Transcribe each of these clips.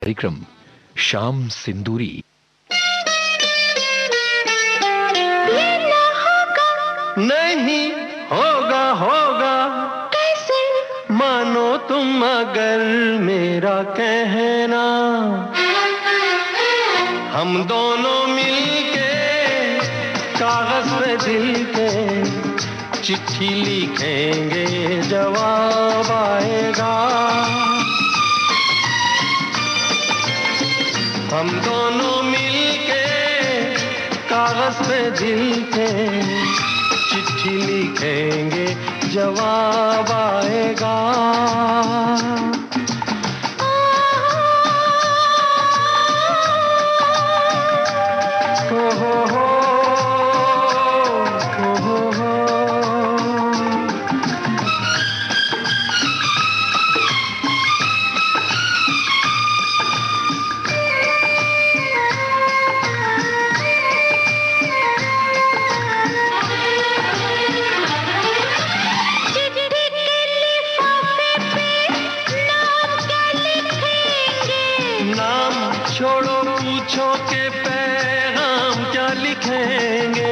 कार्यक्रम शाम सिंदूरी। नहीं होगा होगा कैसे मानो तुम अगर मेरा कहना, हम दोनों मिलके कागज पे दिल के चिट्ठी लिखेंगे, जवाब आएगा। हम दोनों मिलके कागज पे दिल के चिट्ठी लिखेंगे, जवाब आएगा। छोड़ो पूछो के पैगाम क्या लिखेंगे,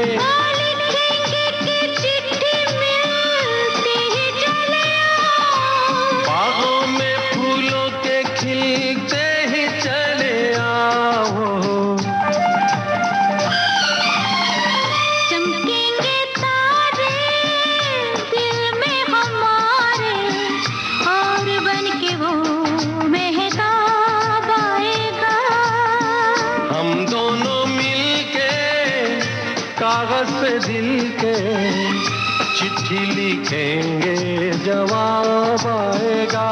लिखेंगे कि चिट्ठी मिलती ही चले आओ, बागों में फूलों के खिलते ही चले आओ। चमकेंगे तारे दिल में हमारे, और बन के वो महताब आएगा। हम दोनों मिलके कागज पे दिल के चिट्ठी लिखेंगे, जवाब आएगा।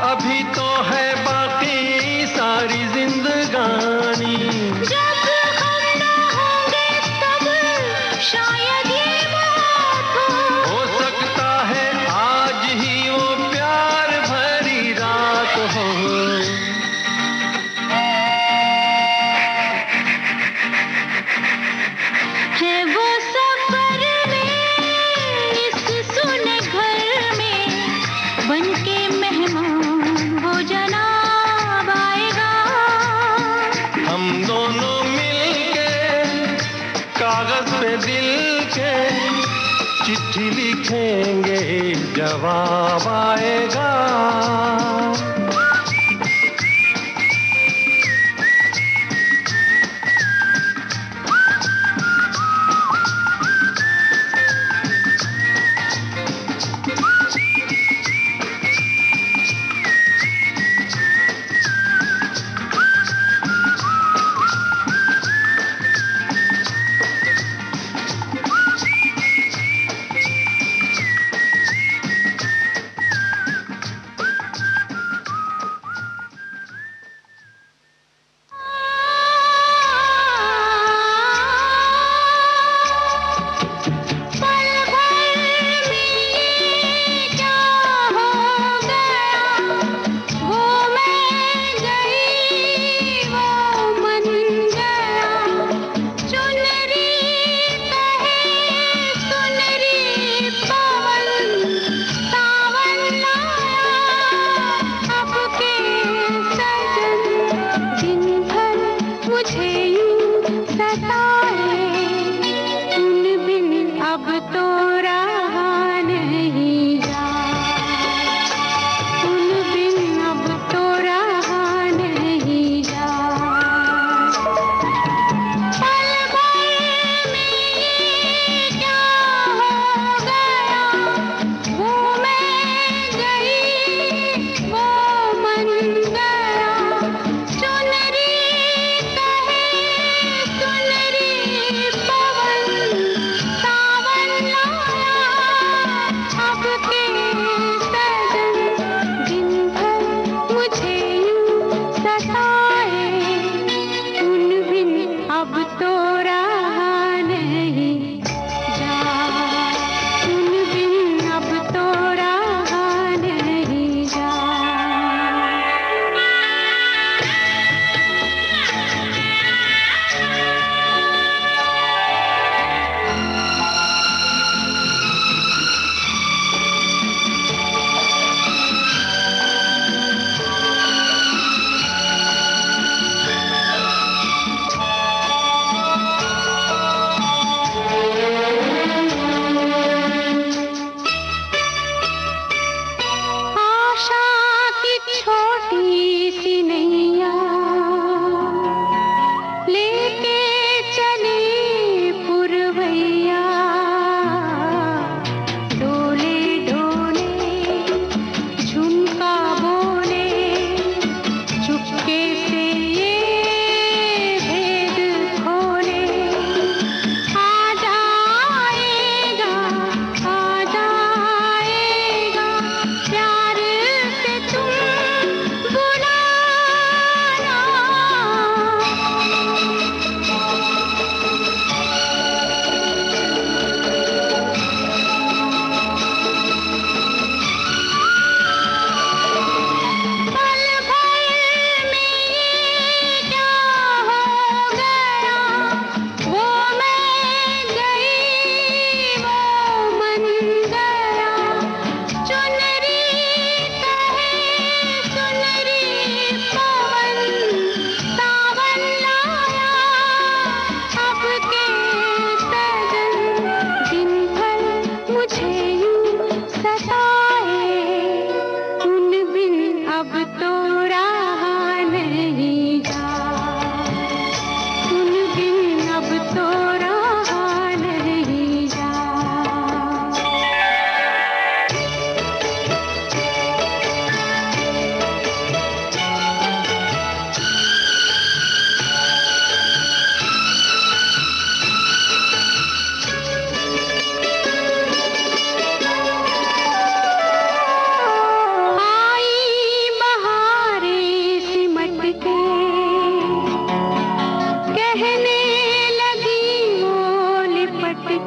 अभी तो है बाकी सारी जिंदगानी, जब हम न होंगे तब शायद ये बात हो सकता है आज ही वो प्यार भरी रात हो। है वो सफर में इस सुने घर में, बनके मेहमान वो जनाब आएगा। हम दोनों मिलके कागज पे दिल के चिट्ठी लिखेंगे, जवाब आएगा।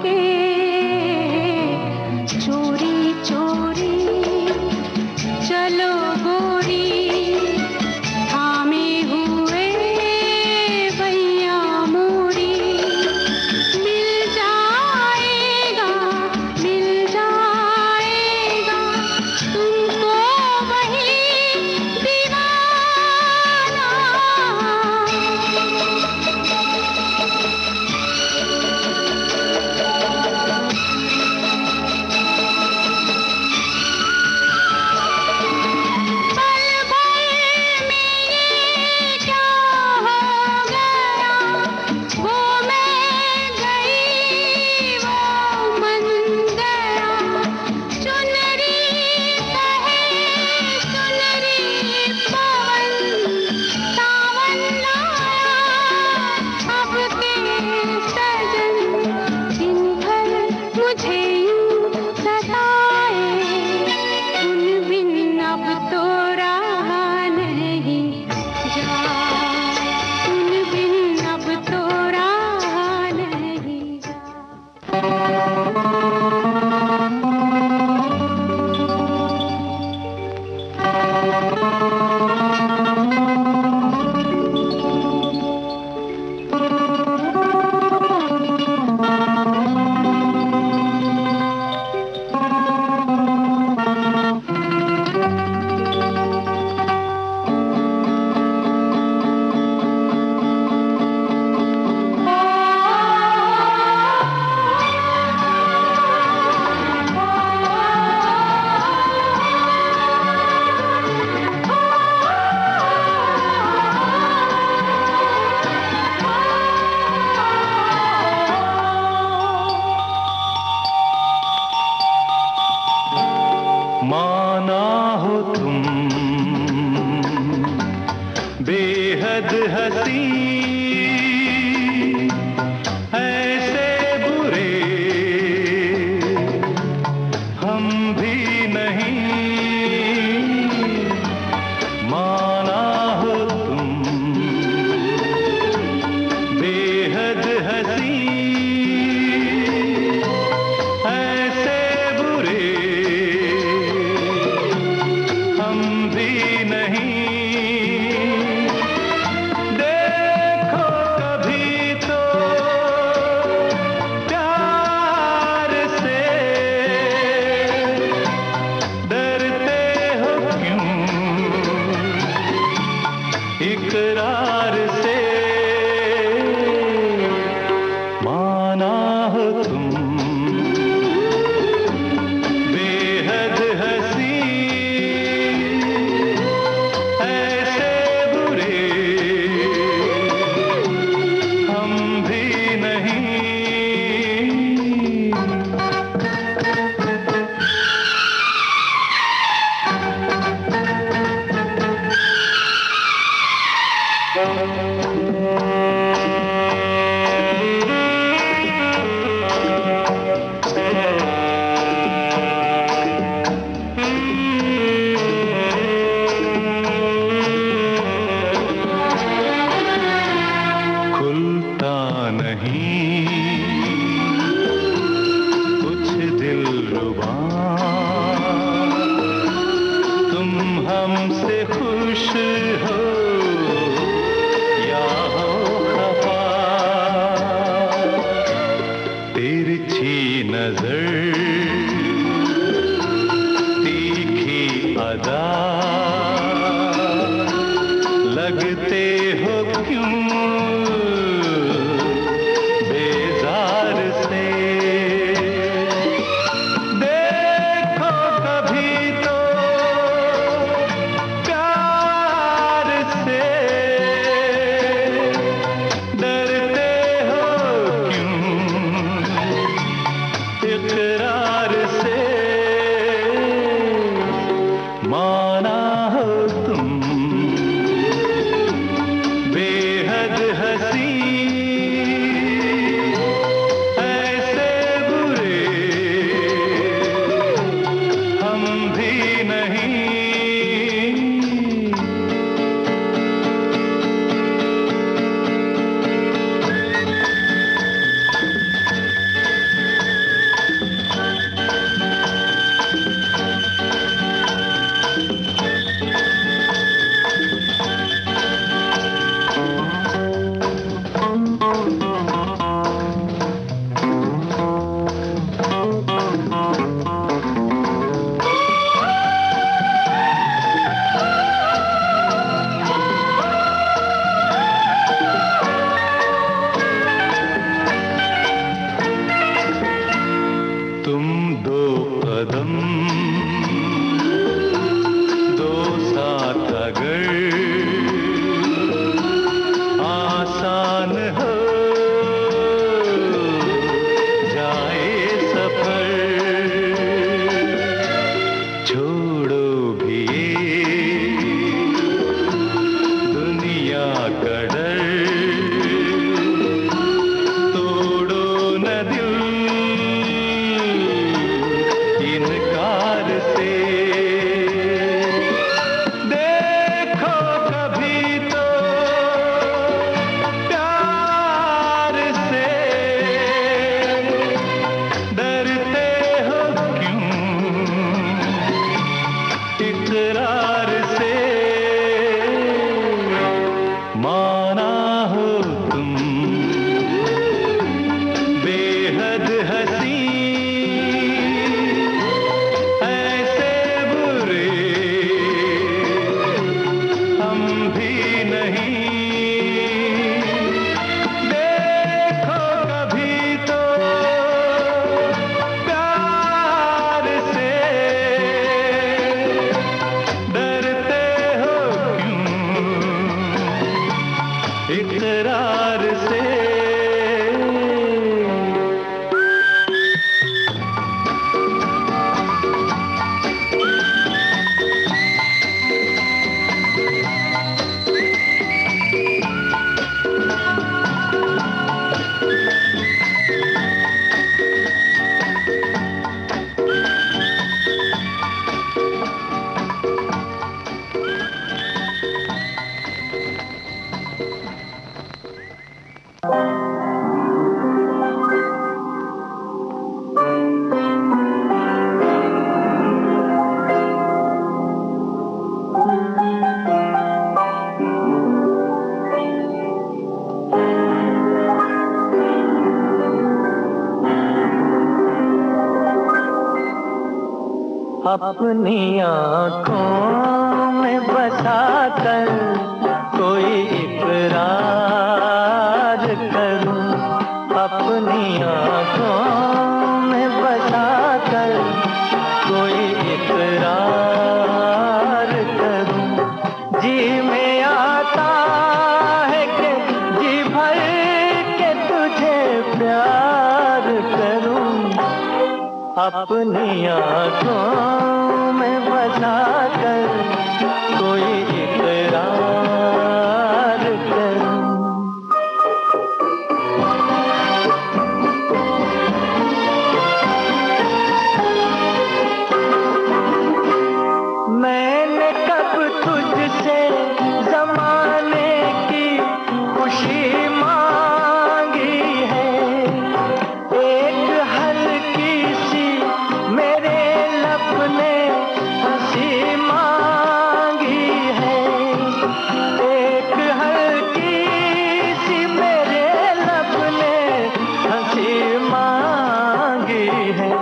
के चोरी चोरी चलो गोरी थामे हुए भैया मोरी मिल जाएगा तुमको वही दीवाना। माना हो तुम बेहद हंसी ऐसे बुरे हम भी नहीं। माना हो तुम बेहद हंसी ऐसे बुरे हम भी नहीं। देखो कभी तो प्यार से डरते हो क्यों इकरार से। माना हो तुम बेहद हंसी ऐसे बुरे हम भी नहीं। खुलता नहीं कुछ दिलरुबा तुम हमसे खुश हो या हो खफा। तिरछी नजर तीखी अदा लगते हो क्यों बेजार से। देखो कभी तो प्यार से डरते हो क्यों इकरार से। माना हो तुम हंसी ऐसे बुरे हम भी नहीं। देखो कभी तो प्यार से डरते हो क्यों इकरार से। अपनी आँखों में बसा कर कोई इकरार करूं। अपनी आँखों में बसा कर कोई इकरार करूं। जी में आता है कि जी भर के तुझे प्यार करूं। अपनी आँखों में बसा कर कोई इकरार करूं। मैंने कब तुझसे ज़माने की खुशी मांगी है। एक हल्की सी मेरे लब ने हंसी मांगी है। एक हल्की सी मेरे लब ने हंसी मांगी है।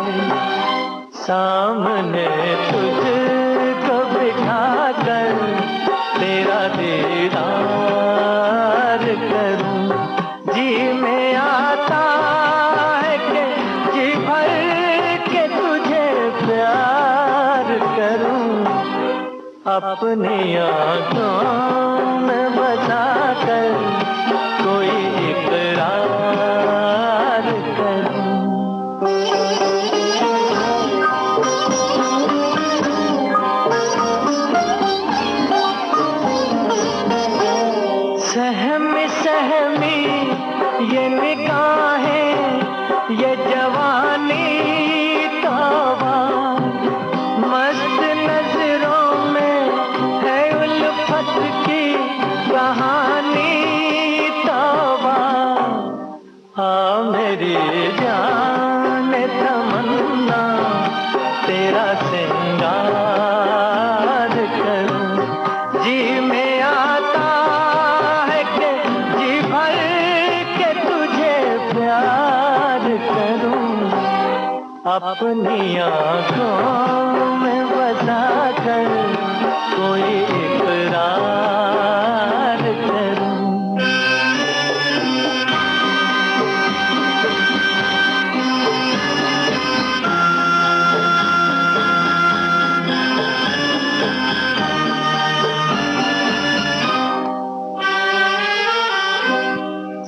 सामने तुझको बिठा कर तेरा दीदार करूं। जी में आता है कि जी भर के तुझे प्यार करूं। अपनी आँखों में बसा कर कोई इकरार करूं। सहमी सहमी ये निगाहें ये जवानी तौबा। मस्त नजरों में है उल्फत की कहानी तौबा। हाँ मेरी जान तमन्ना तेरा सिंगार करूं। जी में आता है कि जी भर के तुझे प्यार करूं। अपनी आँखों में बसा कर कोई इकरार करूं।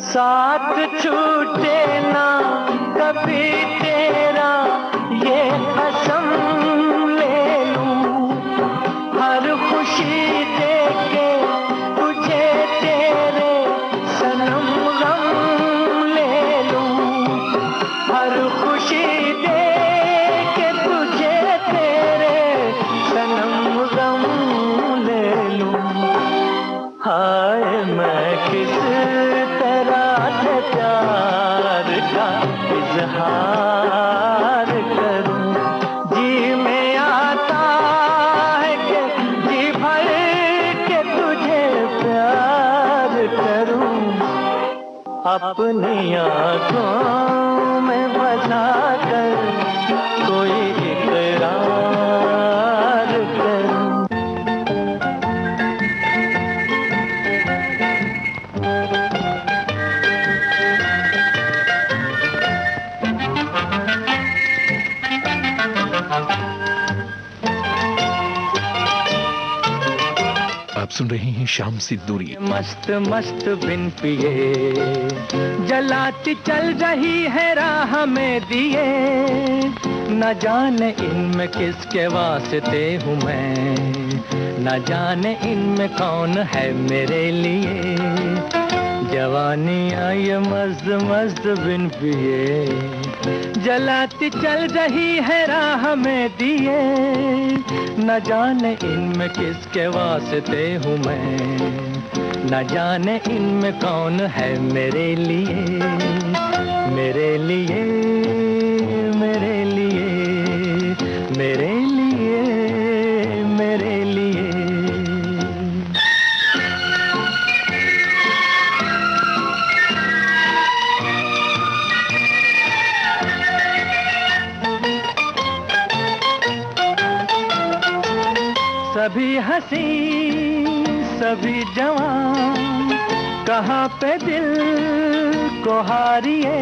साथ छूटे ना कभी तेरा ये कसम ले लूं। हर खुशी देके तुझे तेरे सनम गम ले लूं। हर खुशी देके तुझे तेरे सनम गम ले लूं। हाय मैं किस प्यार का इजहार करूं। जी में आता है कि जी भर के तुझे प्यार करूं। अपनी आँखों में बस बुला कर कोई इकरार कर। आप सुन रहे हैं शाम सिंदूरी। मस्त मस्त बिन पिए जलाती चल रही है राह में दिए, न जाने इनमें किसके वास्ते हूँ मैं, न जाने इनमें कौन है मेरे लिए। जवानी आई मस्त मस्त बिन पिए जलाती चल रही है राह में दिए, न जाने इनमें किसके वास्ते हूँ मैं, न जाने इनमें कौन है मेरे लिए, मेरे लिए, मेरे लिए, मेरे लिए, मेरे लिए। सभी हंसी सभी जवान कहाँ पे दिल को हारिए,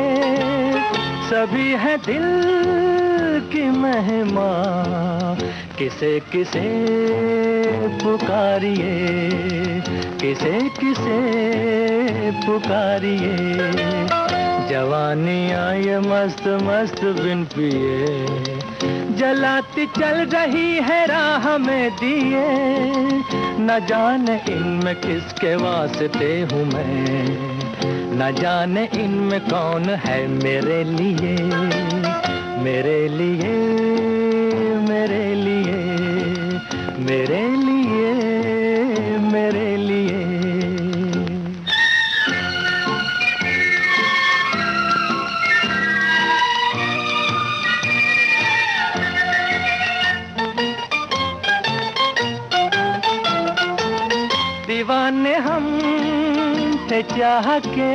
सभी है दिल की महिमा किसे किसे पुकारिए, किसे किसे पुकारिए। जवानी आई मस्त मस्त बिन पिए जलाती चल रही है राह में दिए, न जाने इनमें किसके वास्ते हूँ मैं, न जाने इनमें कौन है मेरे लिए, मेरे लिए, मेरे लिए, मेरे लिए, मेरे लिए। दीवाने हम थे चाह के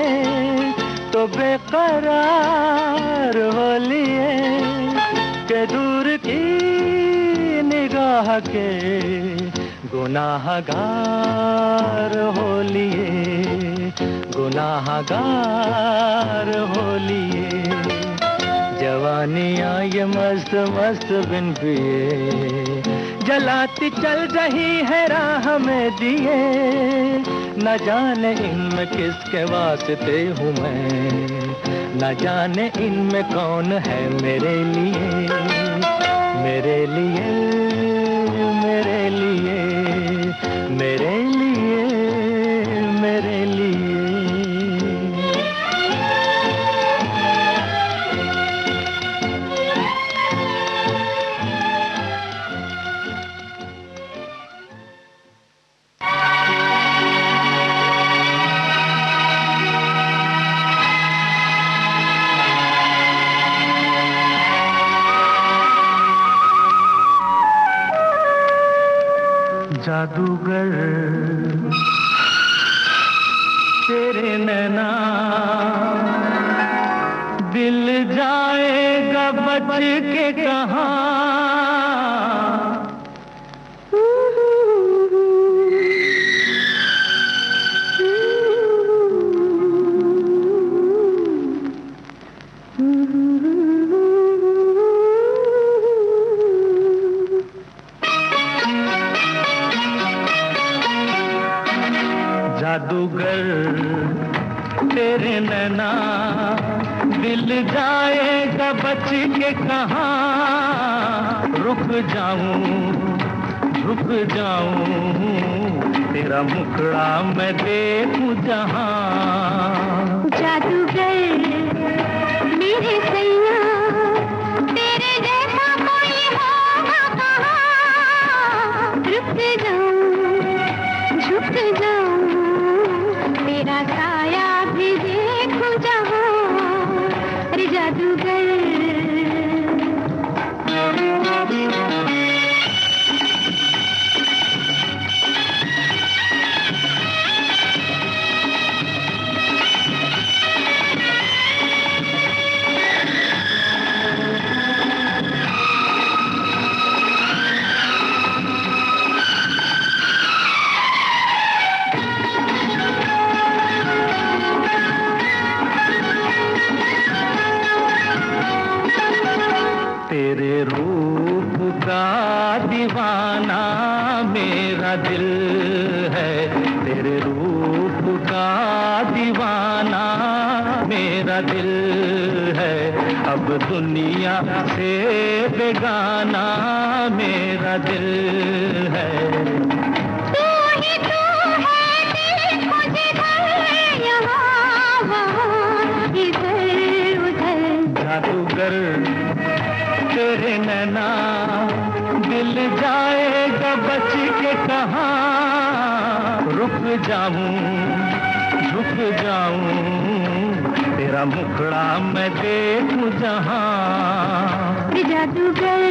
तो बेकरार हो लिए, के दूर की निगाह के गुनाहगार हो लिए, गुनाहगार हो लिए। जवानी आई मस्त मस्त बिन पिए जलाती चल रही है राह में दिए, न जाने इनमें किसके वास्ते हूँ मैं, न जाने इनमें कौन है मेरे लिए, मेरे लिए, मेरे लिए, मेरे लिए, मेरे लिए। जादूगर तेरे नैना दिल जाएगा बच के कहाँ। जादूगर तेरे नैना दिल जाएगा बच के कहाँ। रुक जाऊं झुक जाऊं तेरा मुखड़ा मैं देखूं जहाँ। जादूगर मेरे सैया तेरे जैसा कोई होगा कहाँ। रुक जाऊं झुक जाऊं तेरा साया भी देखूं जहाँ। अरे जादूगर तेरे रूप का दीवाना मेरा दिल है, तेरे रूप का दीवाना मेरा दिल है। अब दुनिया से बेगाना मेरा दिल है। तू ही तू है दिल मुझे यहाँ वहाँ इधर उधर। जादूगर तेरे नैना दिल जाएगा बच के कहाँ। रुक जाऊं झुक जाऊं तेरा मुखड़ा मैं देखूं जहाँ। जादूगर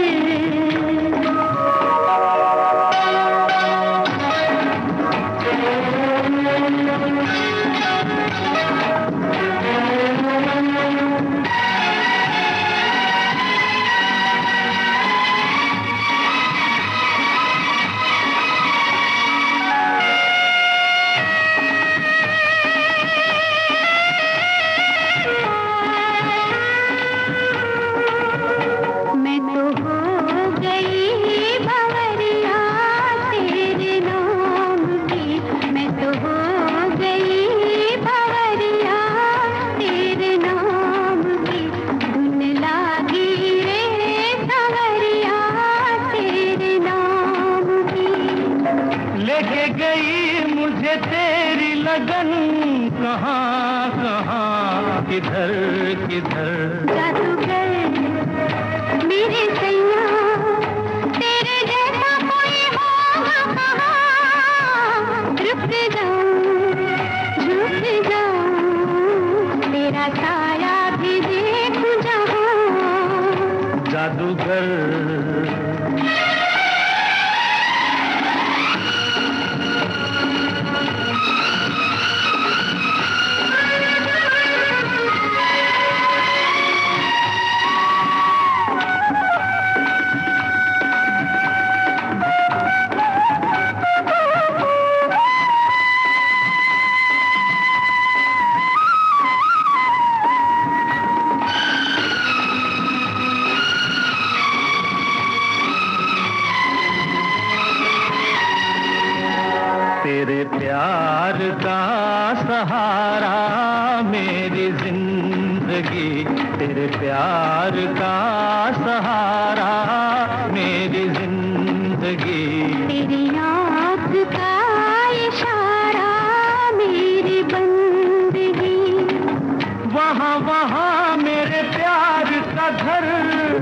किधर किधर। जादूगर मेरे सैया तेरे जैसा कोई होगा कहाँ। रुक जाऊं झुक जाऊं तेरा साया भी देखूं जहाँ। जादूगर तेरे प्यार का सहारा मेरी जिंदगी, तेरे प्यार का सहारा मेरी जिंदगी। तेरी आँख का इशारा मेरी बंदगी। वहाँ वहाँ मेरे प्यार का घर,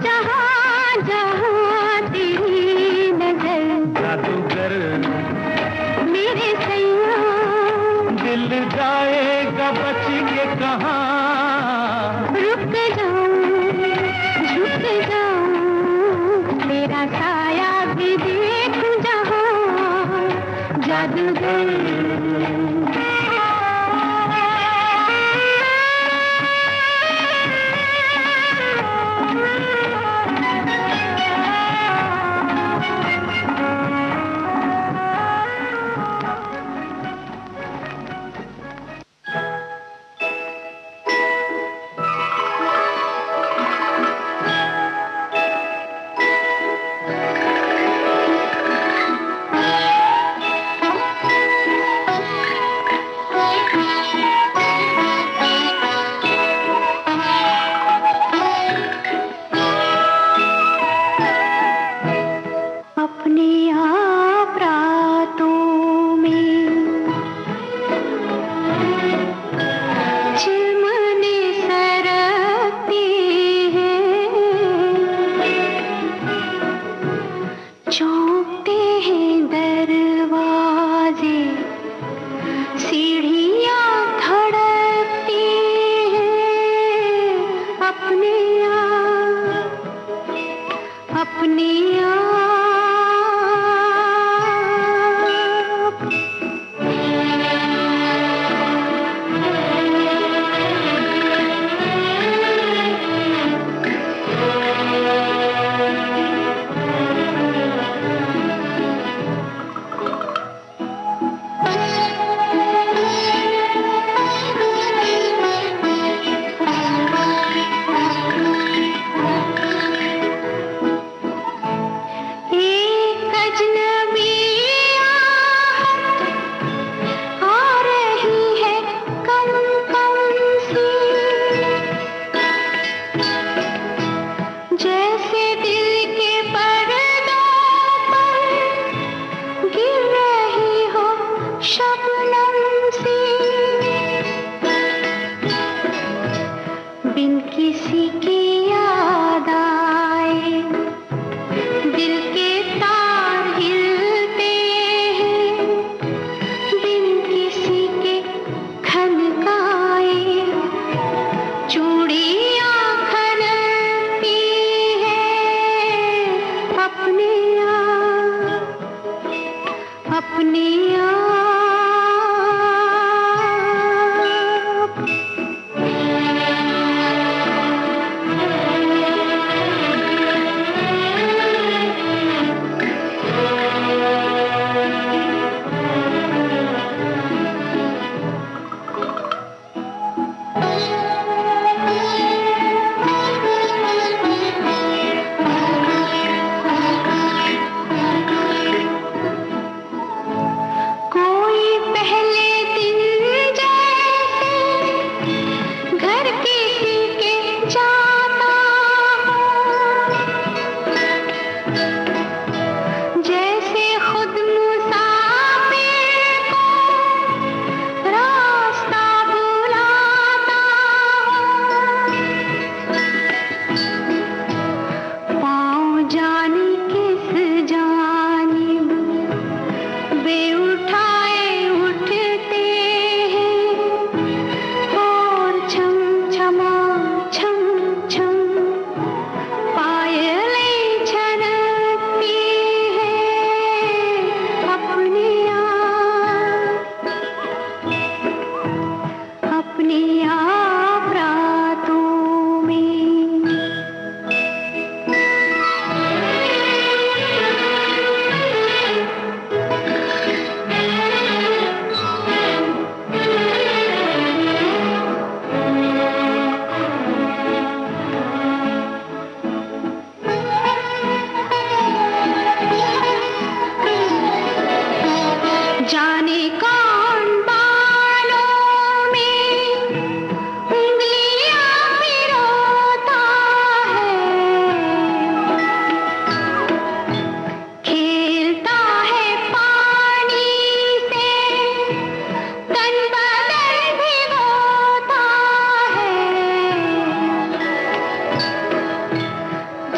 जहाँ जहाँ तेरी नजर। जादूगर मेरे सैया दिल जाएगा बच के कहाँ। रुक जाऊं झुक जाऊं तेरा साया भी देखूं जहाँ। जादूगर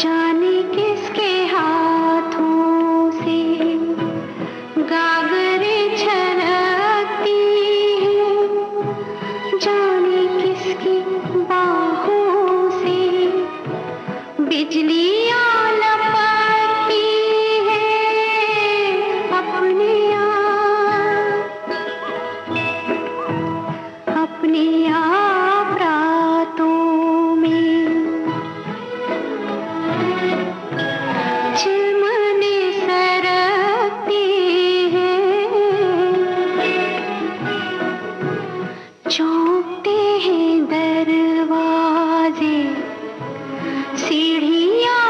जाने किसके हाथों से गागरे छलकती है, जाने किसकी बाहों से बिजलियां लपकती है अपने आप रातों में। चिलमने सरकते हैं, चौंकते हैं दरवाजे, सीढ़ियां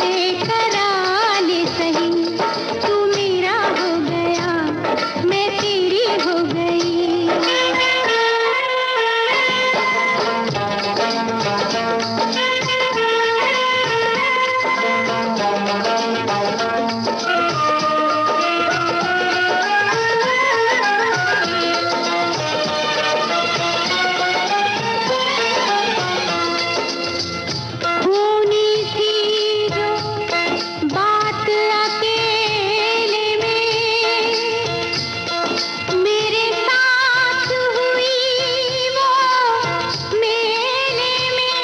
मुझसे करा ले सही, तू मेरा हो गया मैं तेरी हो गई। होनी थी जो बात अकेले में, मेरे साथ हुई वो मेले में।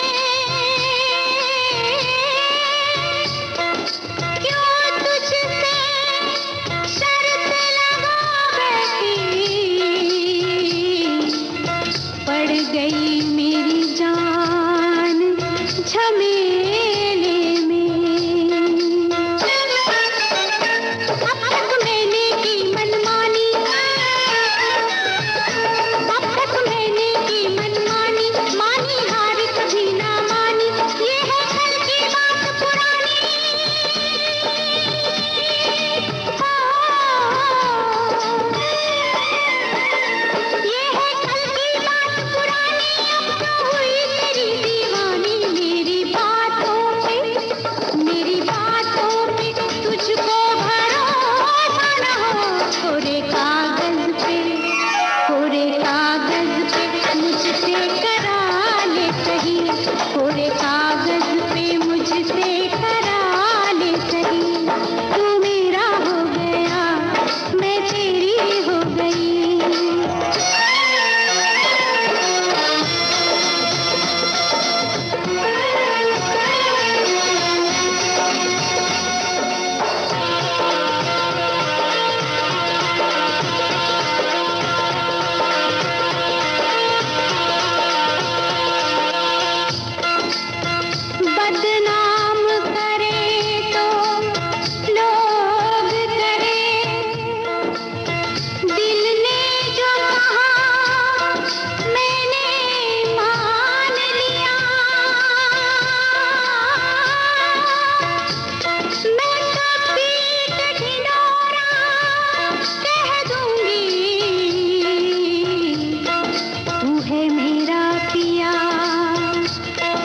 क्यों तुझसे शर्त लगा बैठी, पड़ गई मेरी जान झमेले में। अब तक मैंने की मनमानी, अब तक मैंने की मनमानी, मानी हार कभी ना मानी, ये है कल की बात पुरानी। ये है कल की बात पुरानी, अब तो हुई तेरी दीवानी। मेरी बातों पे तुझको भरोसा न हो, कोरे कागज पे मुझसे करा ले सही, कोरे कागज पे मुझसे करा ले सही, तू मेरा हो गया मैं तेरी हो गई। बदनाम करे तो लोग करे, दिल ने जो कहा मैंने मान लिया। मैं तो पीठ ढिंढोरा कह दूंगी, तू है मेरा पिया,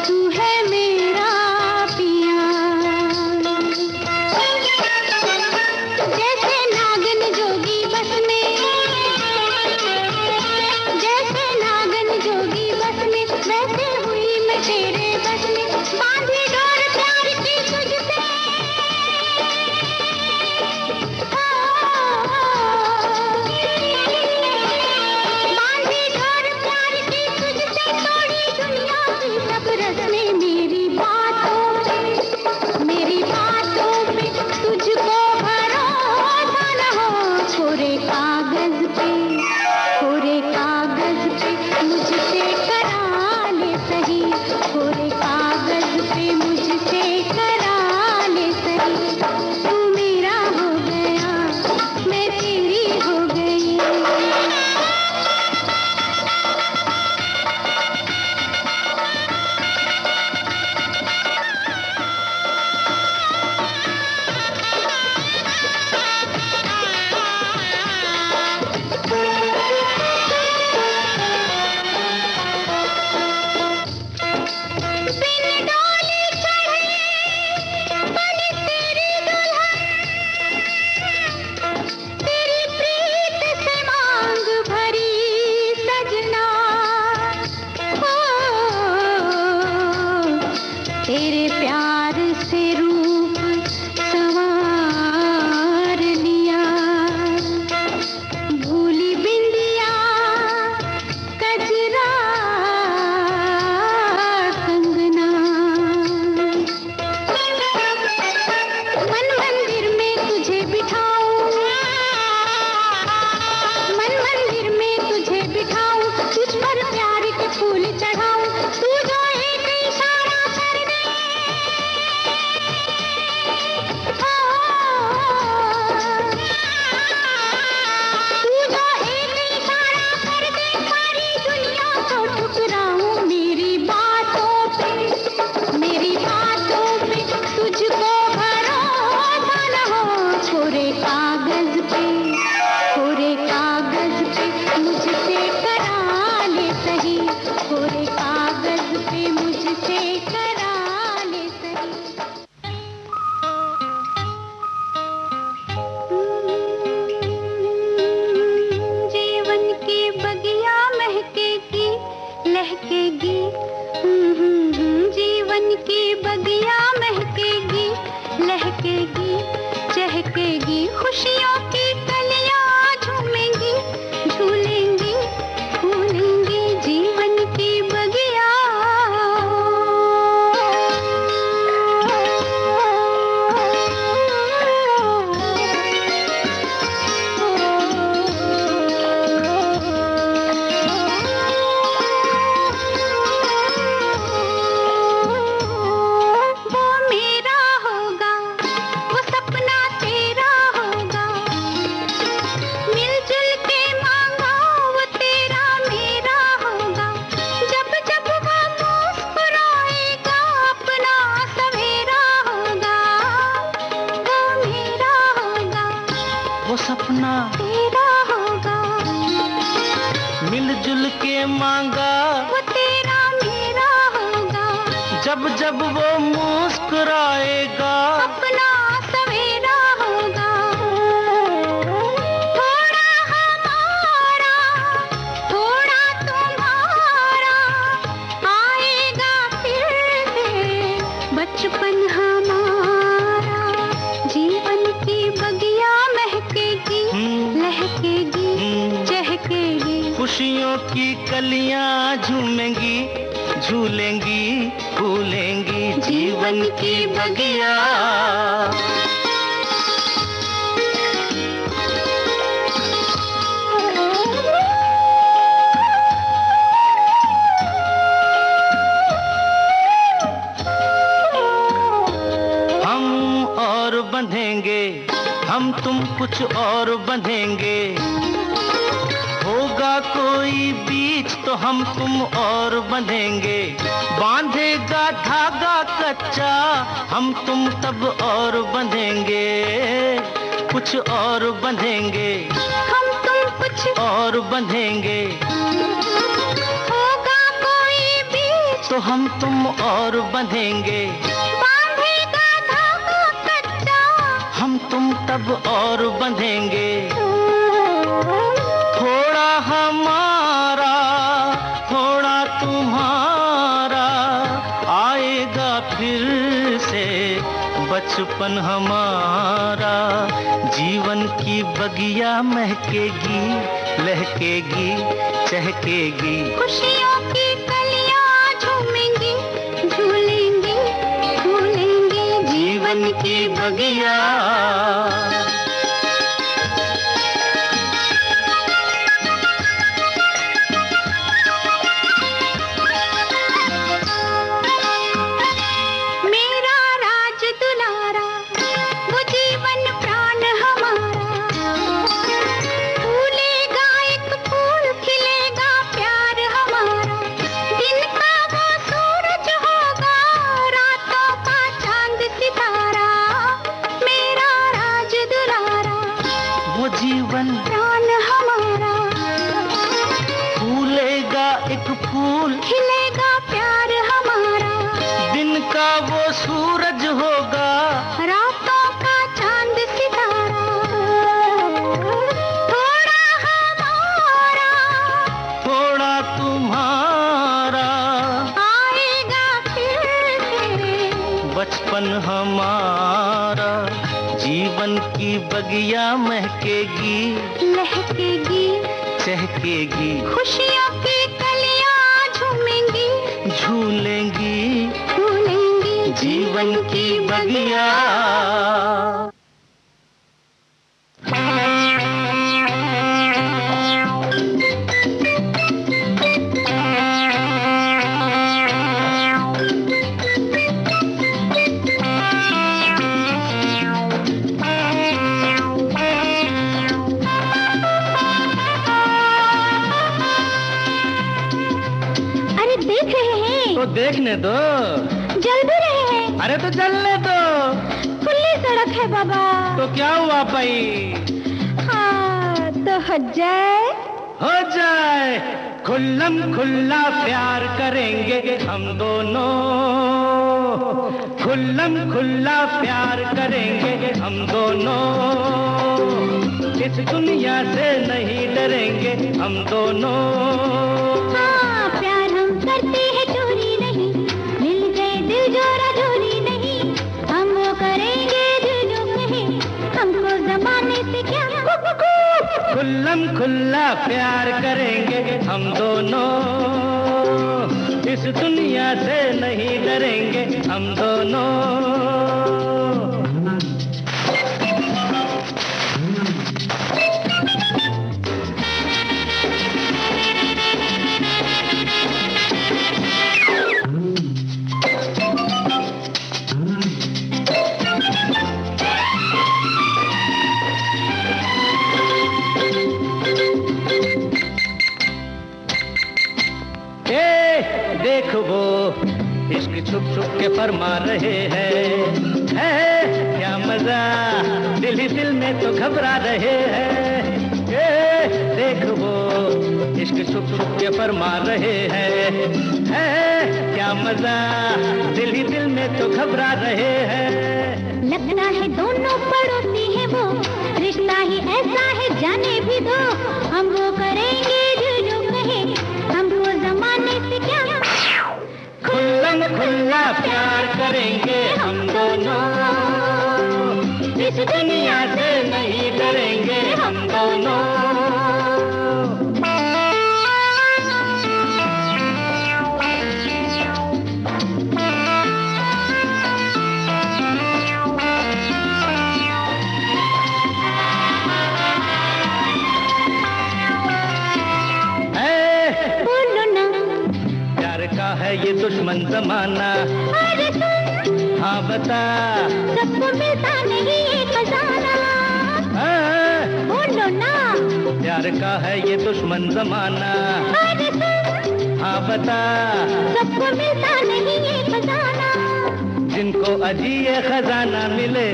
तू है मेरा पिया। जैसे नागन जोगी बस में, जैसे नागन जोगी बस में, वैसे हुई मैं तेरे बस में, बांधी डोर प्यार की तुझसे। बांधी डोर प्यार की तुझसे, तोड़ी दुनिया की सब रस्में। मेरी बातों पे तुझको भरोसा न हो, कोरे कागज पे मुझसे करा ले सही, कोरे कागज पे मुझसे करा ले सही, तू मेरा हो गया मैं तेरी हो गई। बिन डोली चढ़े बनी तेरी दुल्हन, तेरी प्रीत से मांग भरी सजना। हो तेरे प्यार से रूप संवार लिया, भूली बिंदिया कजरा कंगना। मन मंदिर में तुझे बिठाऊं, मन मंदिर में तुझे बिठाऊं, तुझ पर प्यार के फूल चढ़ाऊं, तू जो एक इशारा कर दे महकेगी, लहकेगी, चहकेगी, खुशियों की कलियां झूमेंगी, झूलेंगी, फूलेंगी जीवन की बगिया। वो सपना तेरा होगा, मिलजुल के मांगा वो तेरा मेरा होगा, जब जब वो मुस्कुराएगा अपना सवेरा होगा। थोड़ा हमारा, थोड़ा तुम्हारा, आएगा फिर से बचपन हमारा, जीवन की बगिया महकेगी, लहकेगी, चहकेगी, खुशियों की कलियां झूमेंगी, झूलेंगी, फूलेंगी जीवन की बगिया। हम और बंधेंगे, हम तुम कुछ और बंधेंगे, होगा कोई बीच तो हम तुम और बंधेंगे, बांधेगा धागा कच्चा हम तुम तब और बंधेंगे, कुछ और बंधेंगे, हम तुम कुछ और बंधेंगे, होगा कोई बीच तो हम तुम और बंधेंगे, बांधेगा धागा कच्चा हम तुम तब और बंधेंगे। थोड़ा हमारा, थोड़ा तुम्हारा, आएगा फिर से बचपन हमारा, जीवन की बगिया महकेगी, लहकेगी, चहकेगी, खुशियों की कलियां झूमेंगी, झूलेंगी, फूलेंगी जीवन की बगिया। मेरा राज दुलारा, वो जीवन प्राण हमारा, फूलेगा एक फूल, खिलेगा प्यार हमारा, दिन का वो सूरज होगा, रातों का चांद सितारा, मेरा राज दुलारा, वो जीवन प्राण हमारा, फूलेगा एक फूल, खिलेगा प्यार हमारा, दिन का वो सूरज होगा, रातों का चांद सितारा, थोड़ा हमारा, थोड़ा तुम्हारा, आएगा फिर से बचपन हमारा, जीवन की बगिया महकेगी, लहकेगी, चहकेगी, खुशियों की कलियां झूमेंगी, झूलेंगी फूलेंगी जीवन की बगिया। अरे देख रहे हैं, तो देखने दो, जल भी रहे हैं, अरे तो चलने दो, खुली सड़क है बाबा, तो क्या हुआ भाई, हाँ तो हो जाए, हो जाए, खुल्लम खुल्ला प्यार करेंगे हम दोनों, खुल्लम खुल्ला प्यार करेंगे हम दोनों, इस दुनिया से नहीं डरेंगे हम दोनों। हाँ प्यार हम करते हैं चोरी नहीं, मिल गए दिल जोरा जोरी नहीं, खुल्लम खुल्ला प्यार करेंगे हम दोनों, इस दुनिया से नहीं डरेंगे हम दोनों। देख वो इश्क छुप छुप के फरमा रहे हैं, है क्या मजा, दिल ही दिल में तो घबरा रहे हैं। देख वो इश्क छुप छुप के फरमा रहे हैं, है क्या मजा, दिल ही दिल में तो घबरा रहे हैं। लगता है दोनों पड़ोसी हैं वो, रिश्ता ही ऐसा है जाने भी दो। हम वो करेंगे जो जो कहे, हमको जमाने से क्या। खुल्लम खुल्ला प्यार करेंगे हम दोनों, इस दुनिया से नहीं डरेंगे हम दोनों। है ये दुश्मन जमाना, हाँ बता, सबको मिलता नहीं ये खजाना। बोलो ना, प्यार का है ये दुश्मन जमाना, हाँ बता, सबको मिलता नहीं ये खजाना। जिनको अजी ये खजाना मिले,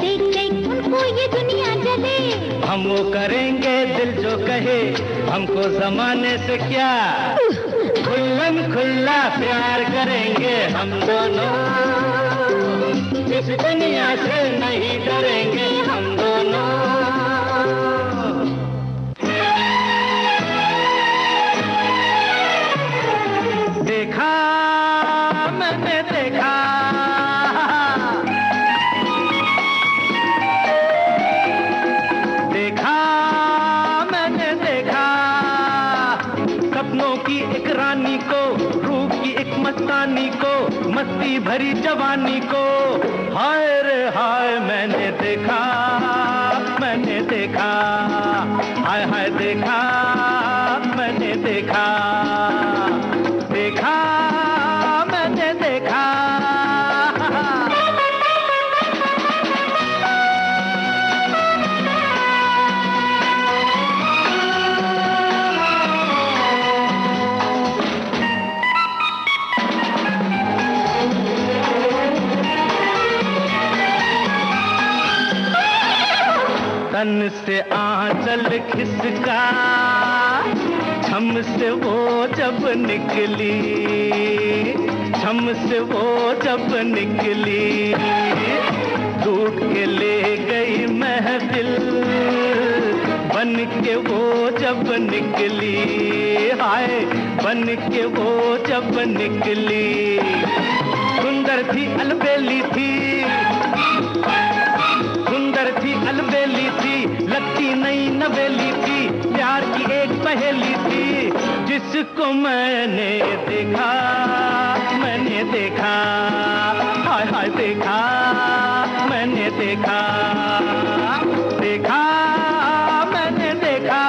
देख देख उनको ये दुनिया जले। हम वो करेंगे दिल जो कहे, हमको जमाने से क्या। खुल्लम खुल्ला प्यार करेंगे हम दोनों, इस दुनिया से नहीं डरेंगे हम दोनों। देखा मैंने देखा, देखा मैंने देखा, सपनों की एक रानी को, रूप की एक मस्तानी को, मस्ती भरी जवानी को। हाय रे हाय मैंने देखा, मैंने देखा, हाय हाय देखा मैंने देखा, देखा मैंने देखा। तन से आंचल खिसका, छम से वो जब निकली, छम से वो जब निकली, टूट के ले गई महफिल, बन के वो जब निकली, हाय बन के वो जब निकली। सुंदर थी अलबेली थी, सुंदर थी अलबेली थी, लगती नई नवेली थी, प्यार की एक पहेली थी, जिसको मैंने देखा, मैंने देखा, हाय हाय देखा मैंने देखा, देखा मैंने देखा।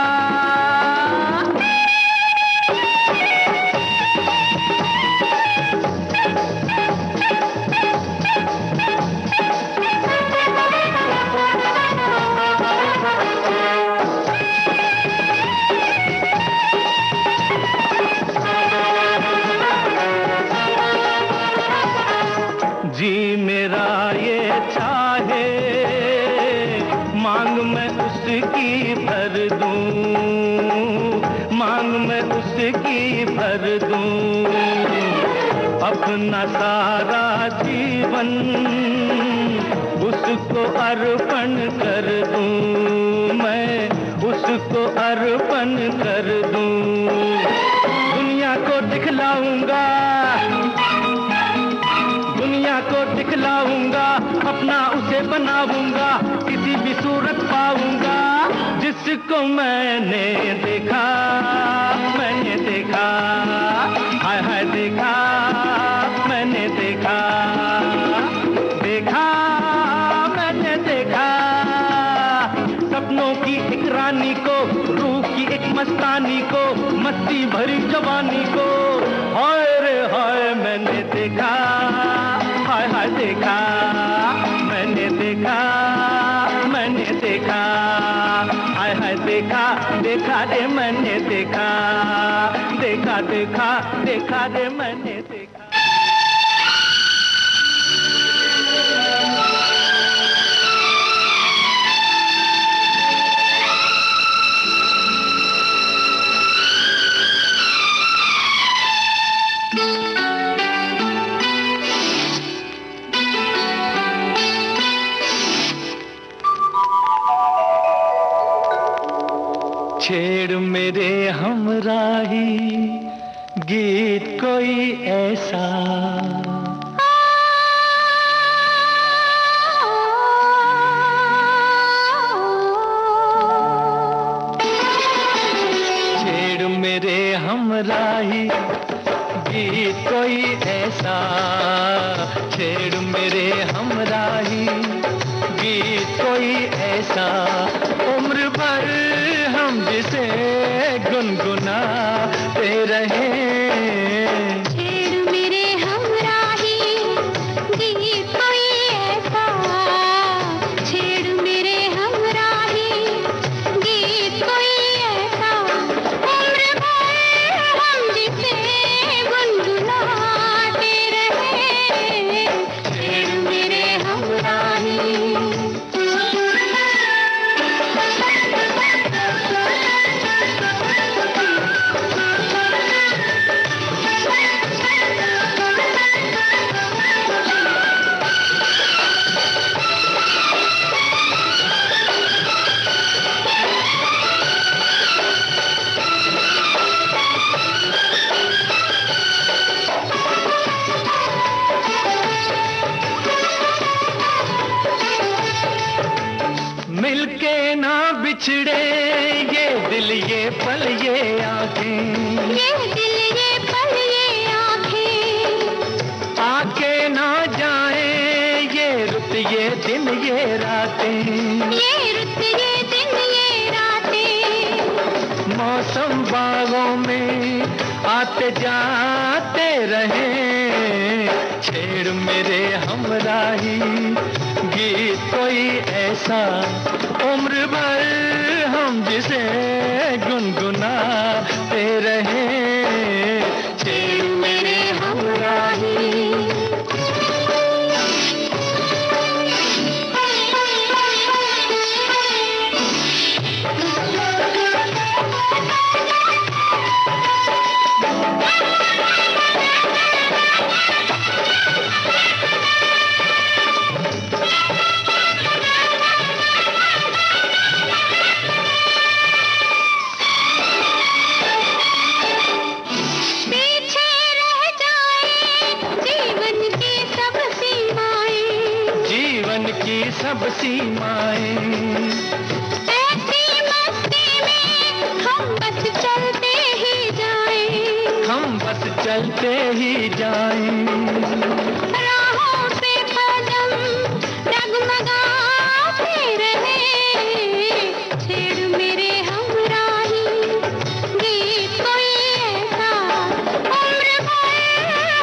जी मेरा ये चाहे, मांग मैं उसकी भर दूं, मांग मैं उसकी भर दूं, अपना सारा जीवन उसको अर्पण कर दूं, मैं उसको अर्पण कर दूं। दुनिया को दिखलाऊंगा, दुनिया को दिखलाऊंगा, अपना उसे बनाऊंगा, किसी भी सूरत पाऊंगा, जिसको मैंने देखा, मैंने देखा, हाय हाय देखा, मैंने देखा, देखा, मैंने देखा। सपनों की एक रानी को, रूह की एक मस्तानी को, मस्ती भरी जवानी को, हाय रे हाय मैंने देखा, हाय हाय देखा, मैंने देखा, मैंने देखा, हाय हाय देखा, देखा रे मैंने देखा, देखा देखा, देखा रे मैंने देखा। छेड़ मेरे हमराही गीत कोई ऐसा, छेड़ मेरे हमराही गीत कोई ऐसा, छेड़ मेरे हमराही गीत कोई ऐसा, उम्र भर हम जिसे गुनगुनाते रहे। छेड़ मेरे हमराही गीत कोई ऐसा, छेड़ मेरे हमराही गीत कोई ऐसा, उम्र भर हम जिसे गुनगुनाते रहे। छेड़ मेरे हमराही। मिलके ना बिछड़े ये दिल ये पल ये आंखें, ये दिल ये पल ये आंखें, आके ना जाए ये रुत ये दिन ये रातें, ये रुत ये दिन ये रातें, मौसम बागों में आते जाते रहे। छेड़ मेरे हमराही गीत कोई ऐसा, उम्र भर हम जिसे गुनगुनाते रहे। छेड़ मेरे हमराही। पीछे रह जाए जीवन की सब सीमाएं, जीवन की सब सीमाएं, ऐसी मस्ती में हम बस चलते ही जाएं, हम बस चलते ही जाएं। राहों से कदम डगमगाते रहे। छेड़ मेरे हमराही गीत कोई ऐसा, उम्र भर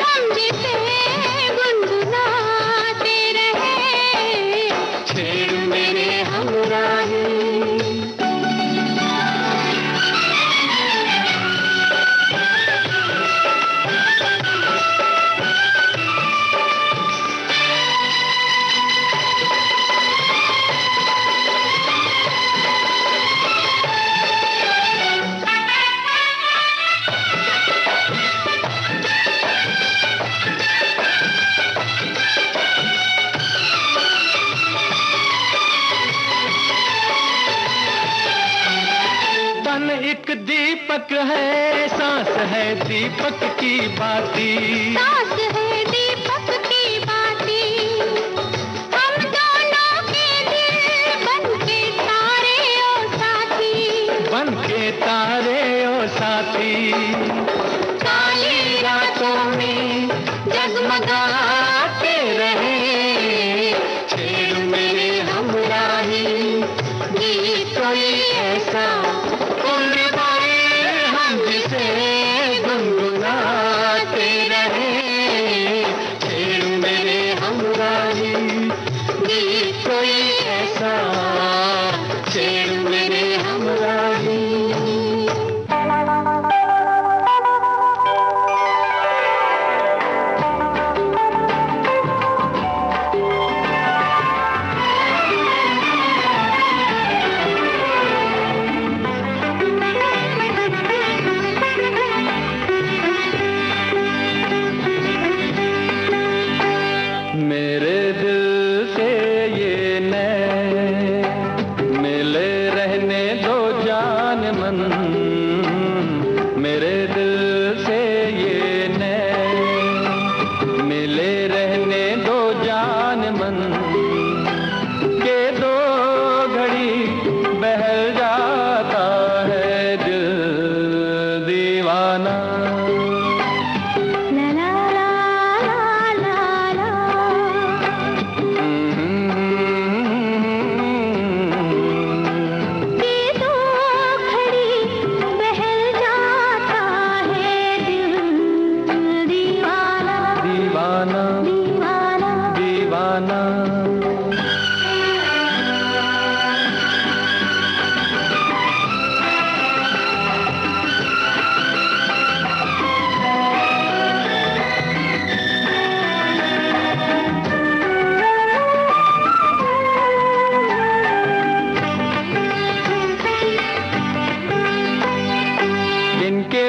हम जिसे गुनगुनाते रहे। छेड़ मेरे हमराही। तन एक दीपक है, सांस है दीपक की बाती, सांस है दीपक की बाती, हम दोनों के दिल बनके तारे ओ साथी। जगमगाते रहे, छेड़ मेरे हमराही गीत कोई ऐसा उम्र भर हम जिसे गुनगुनाते रहे, छेड़ मेरे हमराही गीत कोई ऐसा, छेड़ मेरे हमराही।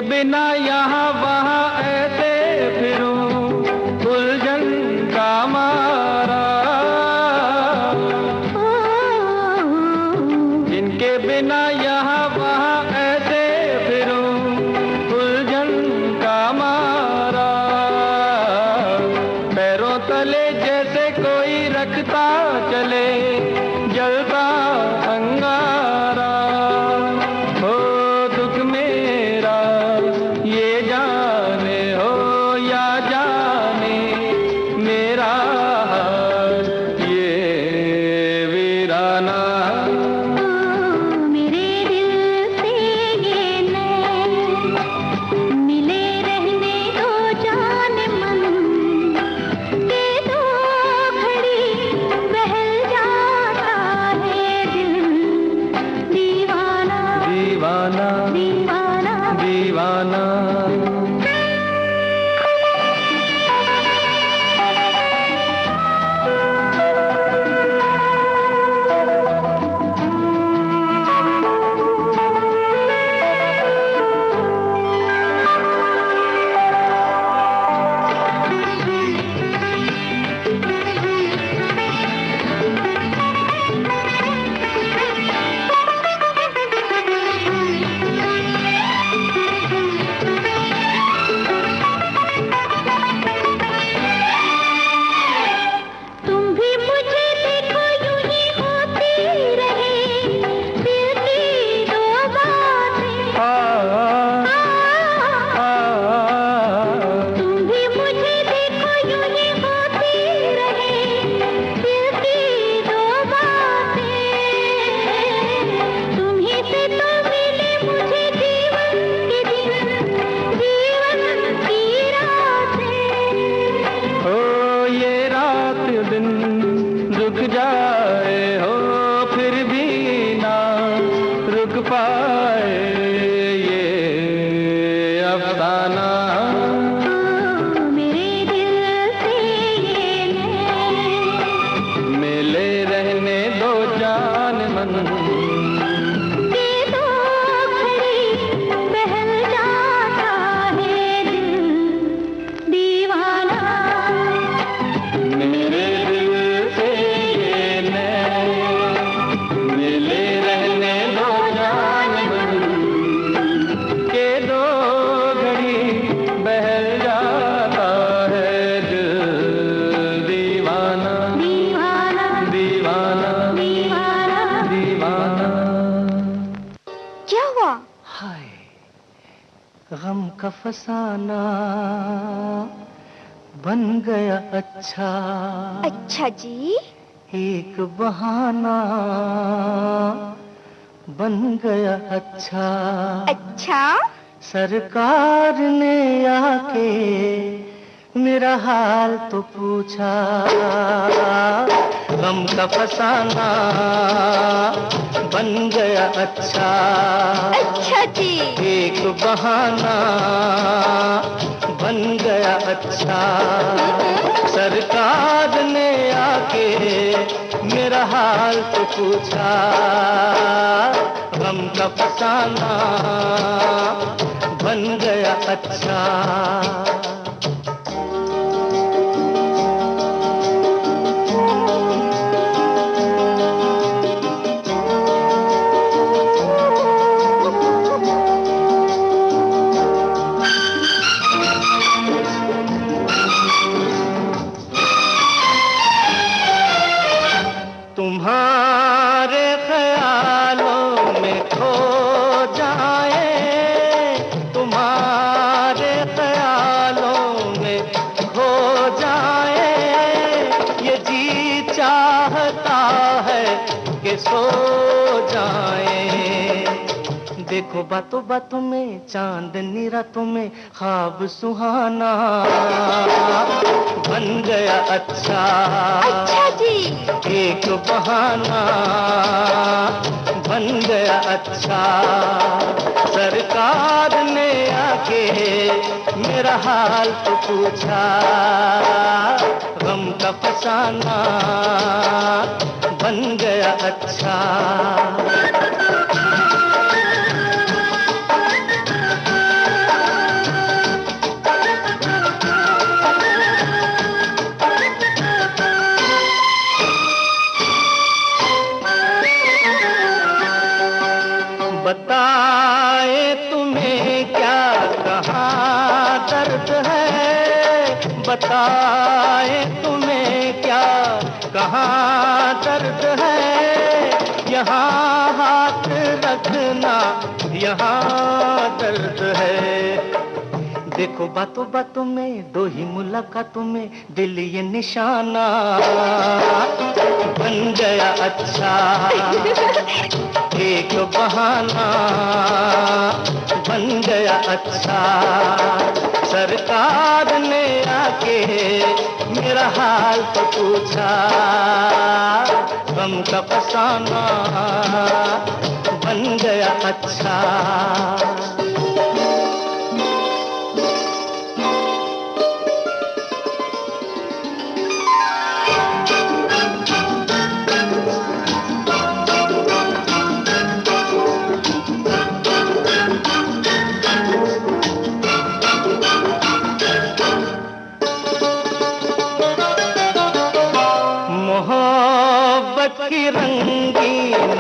बिना यहाँ वहाँ ऐसे फिरूं उलझन का मारा, इनके बिना यहाँ वहाँ ऐसे फिरूं उलझन का मारा, पैरों तले जैसे कोई रखता चले जलता अंगारा, हो दुख मेरा ये जाने हो या जाने मेरा हाल ये वीराना। मेरे दिल से ये नैन मिले रहने दो जान मन, दे दो घड़ी बहल जाता है दिल दीवाना दीवाना दीवाना दीवाना। तुम भी मुझे देखो यूं ही होती रहे दिल की दो बातें, तुम भी मुझे देखो यूं ही होती रहे दिल की दो बातें, तुम ही से तो मिले मुझे जीवन के दिन जीवन की रातें। हो ये रात दिन रुक जाए हो फिर भी ना रुक पाए ये अफसाना। मेरे दिल से ये नैन मिले रहने दो जान मन, दे दो घड़ी बहल जाता है दिल दीवाना। मेरे दिल से ये नैन मिले रहने दो जान मन, के दो घड़ी बहल जाता है दिल दीवाना दीवाना दीवाना दीवाना। दीवाना। क्या हुआ? हाय गम का फसाना बन गया अच्छा। अच्छा जी। एक बहाना बन गया अच्छा। अच्छा। सरकार ने आके मेरा हाल तो पूछा, गम का फसाना बन गया अच्छा। अच्छा जी। एक बहाना बन गया अच्छा। सरकार ने आके मेरा हाल तो पूछा, गम का फसाना बन गया अच्छा। तुम्हारे ख्यालों में खो जाए, तुम्हारे ख्यालों में खो जाए, ये जी चाहता है कि सो जाए। देखो बातों बातों में चांदनी रातों में ख्वाब सुहाना बन गया अच्छा। अच्छा जी। एक बहाना बन गया अच्छा। सरकार ने आके मेरा हाल तो पूछा, गम का फसाना बन गया अच्छा। बताए तुम्हें क्या कहाँ दर्द है, बताए तुम्हें क्या कहाँ दर्द है। यहाँ हाथ रखना यहाँ दर्द है। देखो बातों बातों में दो ही मुलाकातों में दिल ये निशाना बन गया अच्छा। एक बहाना बन गया अच्छा। सरकार ने आके मेरा हाल तो पूछा, गम का फसाना बन गया अच्छा। मोहब्बत की रंगीन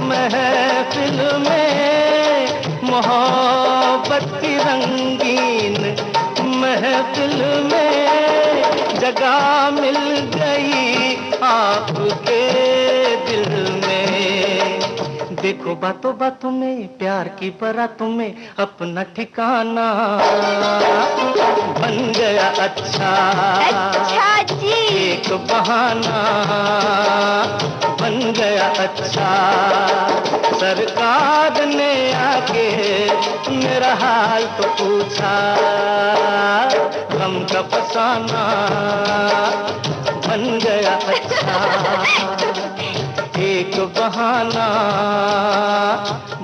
महफिल में, मोहब्बत की रंगीन महफिल में जगह मिल गई आपके दिल में। देखो बातों बातों में प्यार की बारातों में अपना ठिकाना बन गया अच्छा। अच्छा जी। एक बहाना बन गया अच्छा। सरकार ने आके मेरा हाल तो पूछा, गम का फसाना बन गया अच्छा। एक बहाना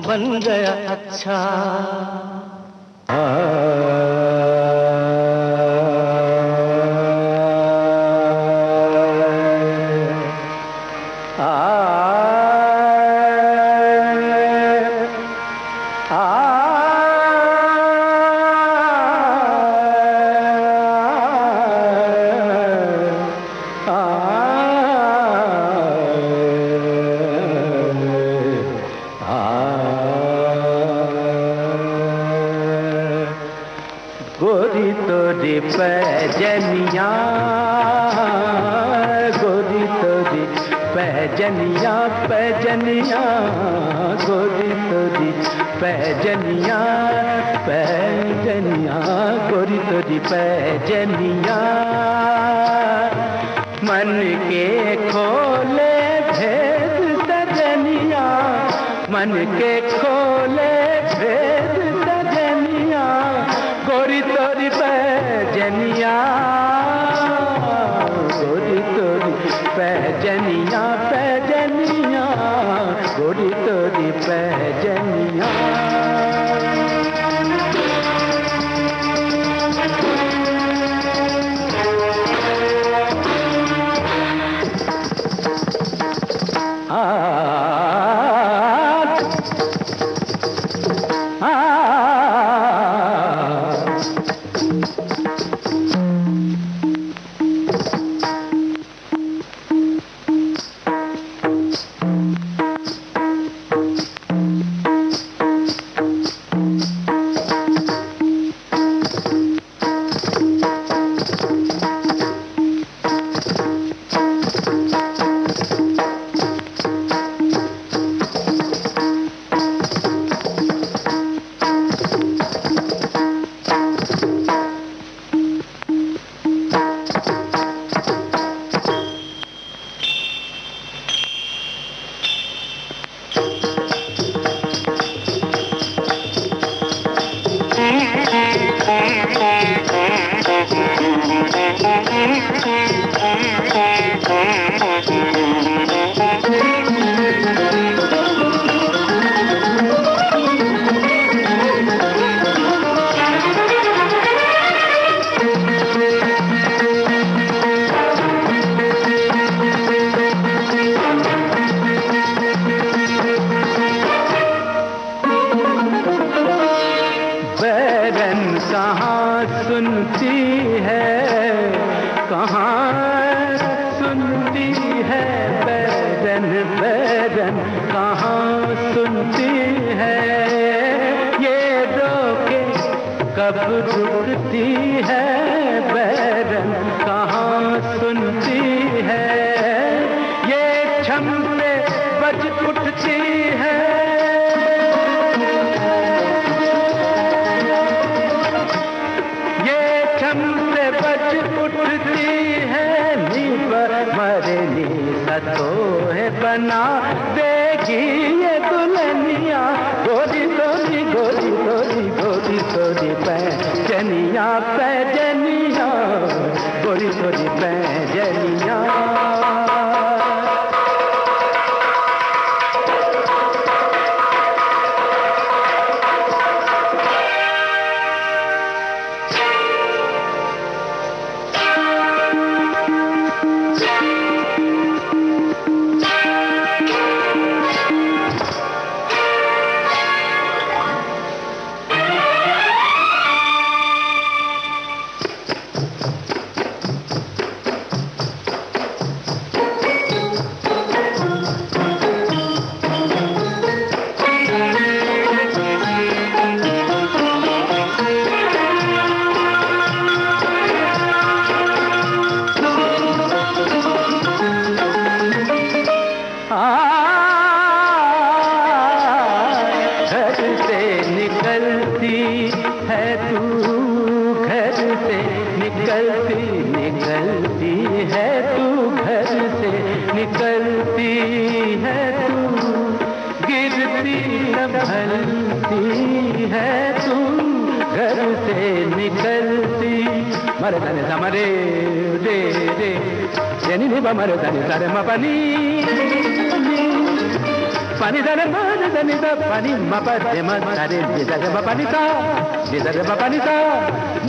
बन गया अच्छा। पैजनिया पैजनिया गोरी तोरी पैजनिया पैजनिया गोरी तोरी पैजनिया मन के खोले भेद सजनिया मन के खोले भेद सजनिया गोरी तोरी पैजनिया गोरी तोरी पैजनिया पैजनिया गोरी तोरी पैजनिया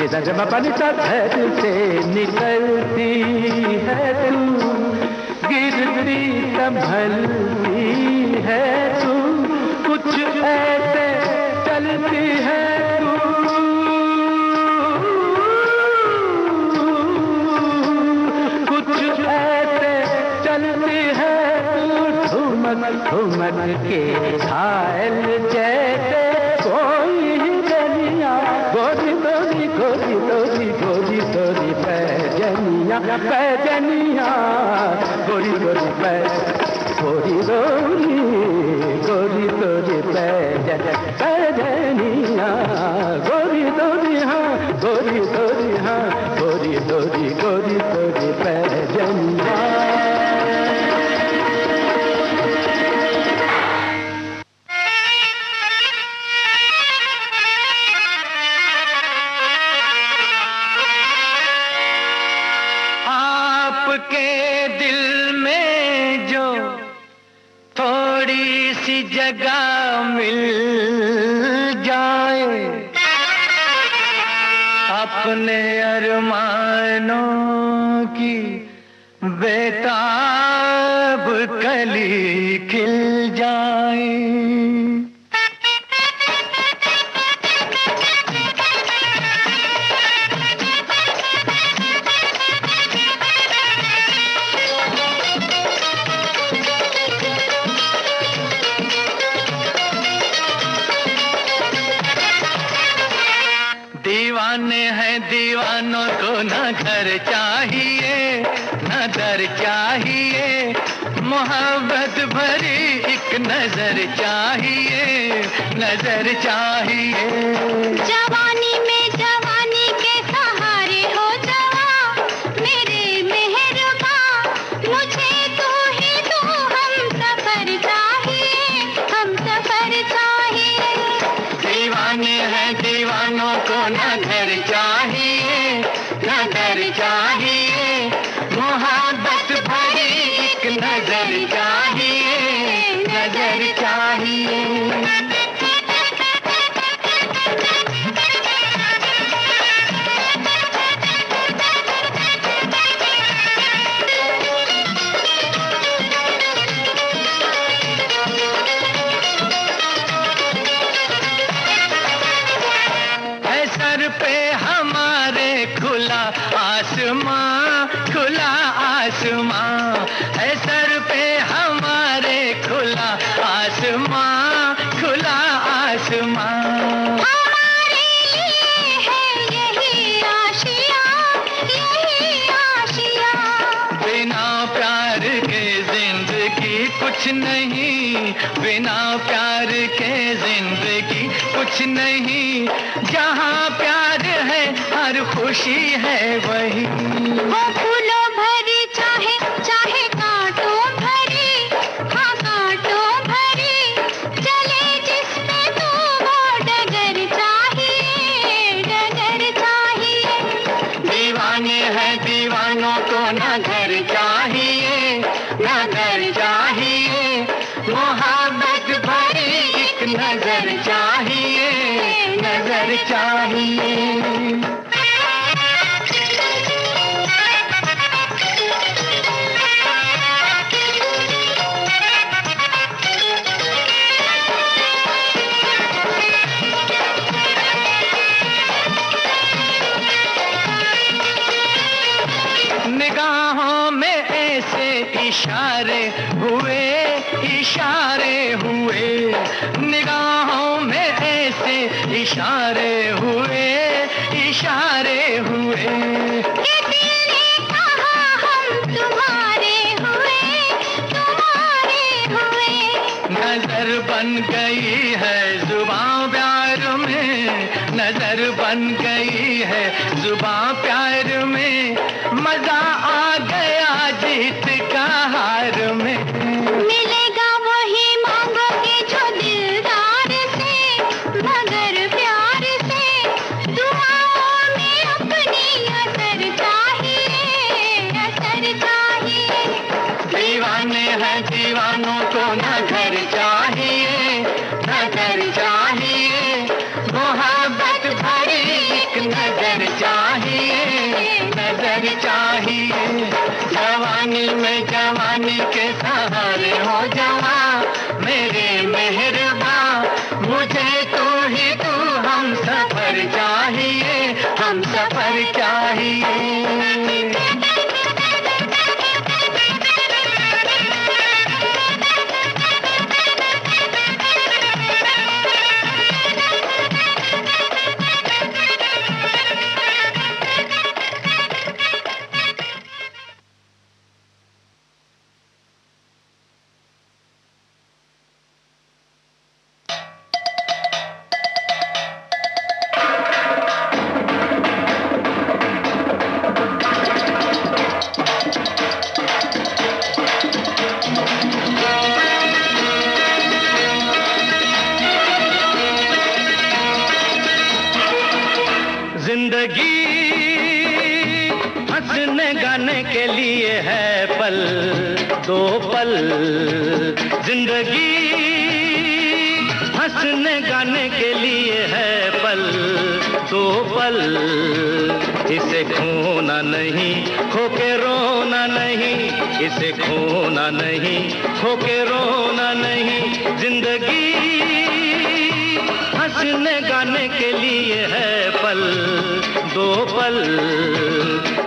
घर से निकलती है तू गिरती संभलती है तू कुछ ऐसे चलती है तू कुछ ऐसे चलती है तू ठुमक ठुमक के घायल जैसे कोई गलियां गोरी गोरी गोरी गोरी गोरी गोरी पैजनिया पैजनिया पैजनिया गोरी गोरी गोरी गोरी गोरी गोरी पैजनिया गोरी गोरी हाँ गोरी गोरी हाँ गोरी गोरी गोरी गोरी पैजनिया। आपके दिल में जो थोड़ी सी जगह मिल जाए, अपने अरमानों की बेताब कली खिल जाए। दीवाने हैं दीवानों को न घर चाहिए न दर चाहिए, मोहब्बत भरी एक नजर चाहिए नजर चाहिए। जवानी में जवानी के सहारे हो जवा मेरे मेहरबा, मुझे तू ही तू हम सफर चाहिए हम सफर चाहिए। दीवाने हैं दीवानों को न घर चाहिए न दर चाहिए, मोहब्बत भरी एक नजर चाहिए नजर चाहिए। सर पे हमारे खुला आसमां खुला आसमां है, सर पे हमारे खुला आसमां खुला आसमां। हमारे लिए है यही आशिया यही आशिया। बिना प्यार के जिंदगी कुछ नहीं, बिना प्यार के जिंदगी कुछ नहीं, जहाँ प्यार है हर खुशी है वही। वो फूलों भरी चाहे चाहे कांटों भरी, हाँ कांटों भरी, चले जिस पे तो वो डगर चाहिए डगर चाहिए। दीवाने हैं दीवानों को न घर चाहिए न घर चाहिए, मोहब्बत भरी एक नजर चाहिए नजर चाहिए। निगाहों में ऐसे इशारे हुए इशारे हुए, निगाहों में ऐसे इशारे हुए इशारे हुए। किसी ने कहा हम तुम्हारे हुए। नजर बन गई है जुबां प्यार में, नजर बन गई है जुबां प्यार में, मजा आ गया जीत का हार में। मिलेगा वही मांगोगे जो दिलदार से, मगर प्यार से दुआओं में अपनी असर चाहिए असर चाहिए। दीवाने हैं दीवानों को न घर चाहिए न घर चाहिए, मोहब्बत भरी एक नजर चाहिए नजर चाहिए। जवानी में जवानी के सहारे हो जवा मेरे मेहरबा, मुझे तू ही तू हम सफर चाहिए हम सफर चाहिए। के लिए है पल दो पल जिंदगी, हंसने गाने के लिए है पल दो पल, इसे खोना नहीं खो के रोना नहीं, इसे खोना नहीं खो के रोना नहीं, जिंदगी हंसने गाने के लिए है पल दो पल,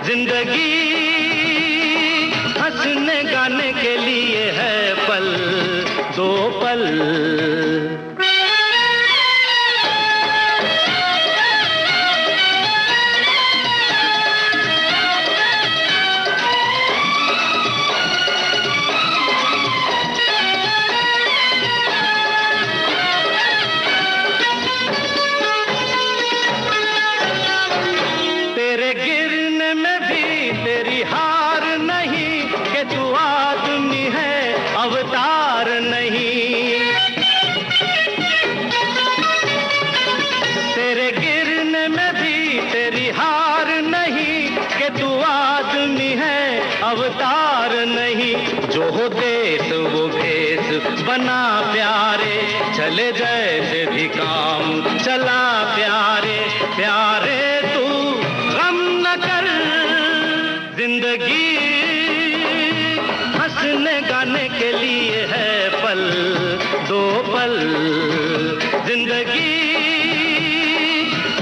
जिंदगी हंसने गाने के लिए है पल दो पल। अवतार नहीं, जो हो देश वो भेष बना प्यारे, चले जैसे भी काम चला प्यारे, प्यारे तू गम न कर, जिंदगी हंसने गाने के लिए है पल दो पल, जिंदगी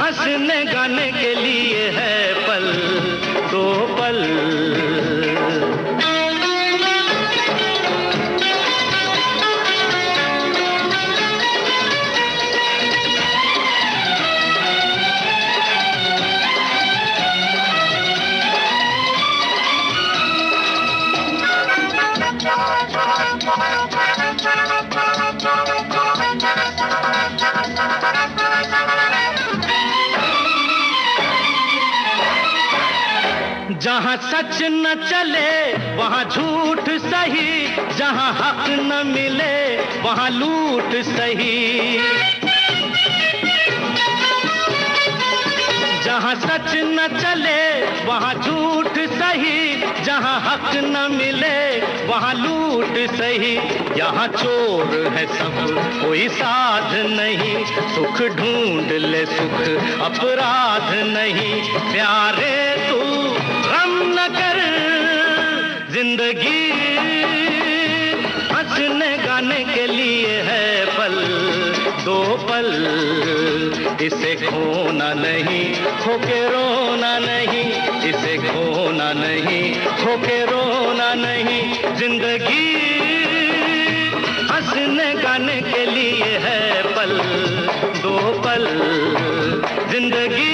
हंसने गाने के लिए है पल दो पल। जहाँ सच न चले वहाँ झूठ सही, जहाँ हक न मिले वहाँ लूट सही, जहाँ सच न चले वहाँ झूठ सही, जहाँ हक न मिले वहाँ लूट सही, यहाँ चोर है सब कोई साध नहीं, सुख ढूंढ ले सुख अपराध नहीं, प्यारे तू गम न कर, जिंदगी हंसने गाने के लिए है पल दो पल, इसे खोना नहीं खो के रोना नहीं, इसे खोना नहीं खो के रोना नहीं, जिंदगी हंसने गाने के लिए है पल दो पल, जिंदगी।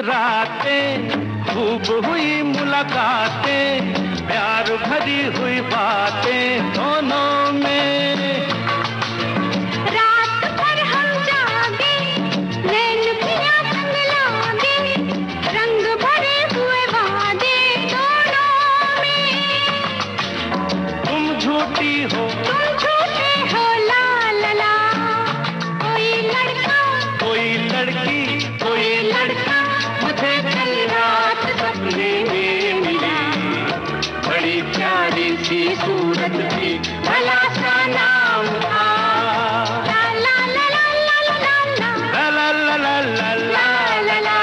रातें, खूब हुई मुलाकातें, प्यार भरी हुई बातें दोनों में। रात भर हम जागे, नैन पिया संग लागे, रंग भरे हुए वादे दोनों में। तुम झूठी हो, तुम झूठे हो, ला ला ला। कोई लड़का, कोई लड़की, कोई लड़का मुझे कल रात सपने में मिली। बड़ी प्यारी सी सूरत थी, भला सा नाम था। ला ला ला ला ला ला ला ला ला ला ला ला ला ला।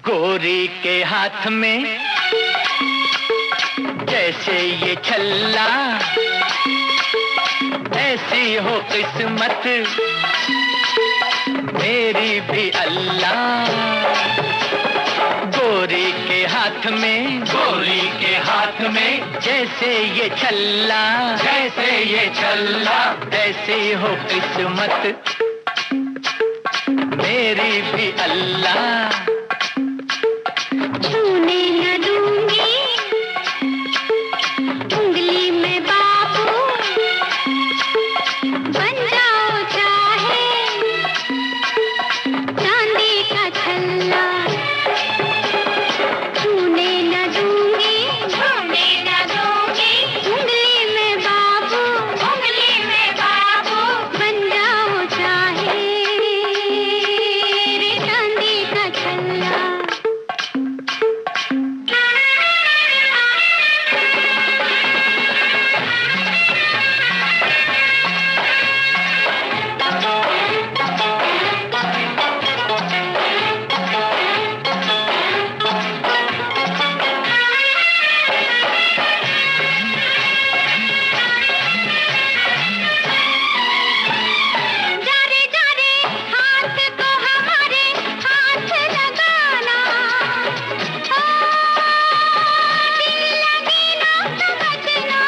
गोरी के हाथ में जैसे ये छल्ला, ऐसी हो किस्मत मेरी भी अल्लाह। गोरी के हाथ में, गोरी के हाथ में जैसे ये छल्ला, जैसे ये छल्ला, ऐसी हो किस्मत मेरी भी अल्लाह। छूने न दूंगी उंगली में बाबू, बन जाओ चाहे चांदी का छल्ला। छूने न दूंगी, छूने न दूंगी उंगली में बाबू, उंगली में बाबू, बन जाओ चाहे रे चांदी का छल्ला। जारे जारे हाथ को हमारे हाथ लगाना, ओ दिल लगे ना समझना।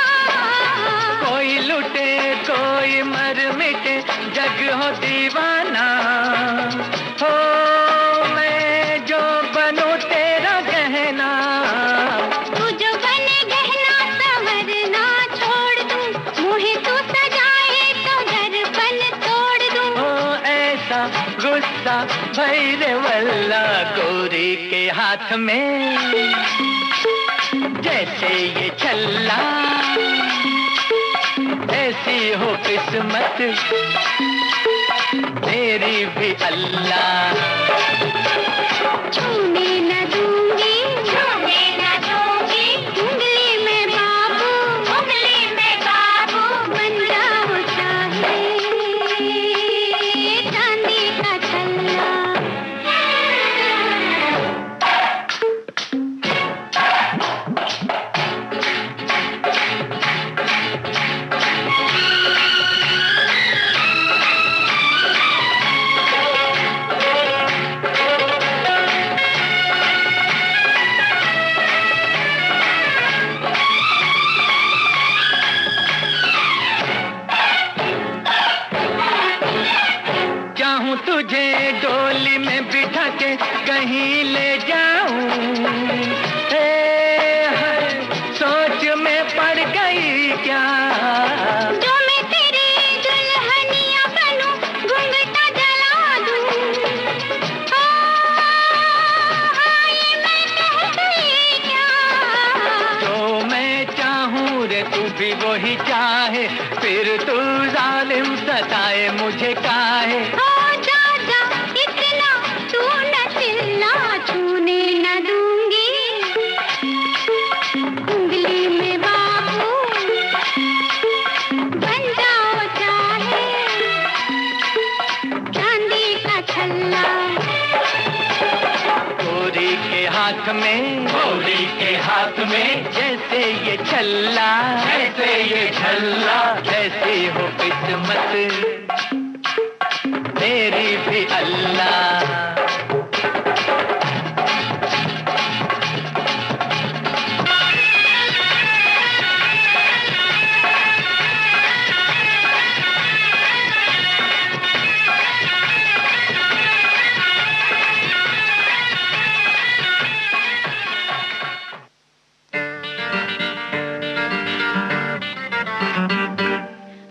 कोई लुटे कोई मर मिटे, जग हो दीवाना। हो मैं जो बनूं तेरा गहना। तू जो बने गहना संवरना छोड़ दूं, मुझे तू सजाए तो दर्पण तोड़ दूं। ओ ऐसा गुस्सा भैरे वल्ला, गोरी के हाथ में जैसे ये छल्ला, ऐसी हो किस्मत मेरी भी अल्लाह। छूने न दूंगी, छूने न दूंगी उंगली में बाबू, उंगली में बाबू, बन जाओ चाहे चांदी का छल्ला। छोड़ गई क्या? जो मैं तेरी दुल्हनिया बनूं, घूंघटा जला दूं। ये मैं कह गई क्या? जो मैं चाहूं रे तू भी वही चाहे, फिर तू जालिम सताए मुझे काहे? जा जा इतना तू न चिल्ला, छूने न दूंगी उंगली में बाबू, बन जाओ चाहे चांदी का छल्ला। गोरी के हाथ में, गोरी के हाथ में जैसे ये छल्ला, जैसे ये छल्ला, ऐसी हो किस्मत मेरी भी अल्लाह।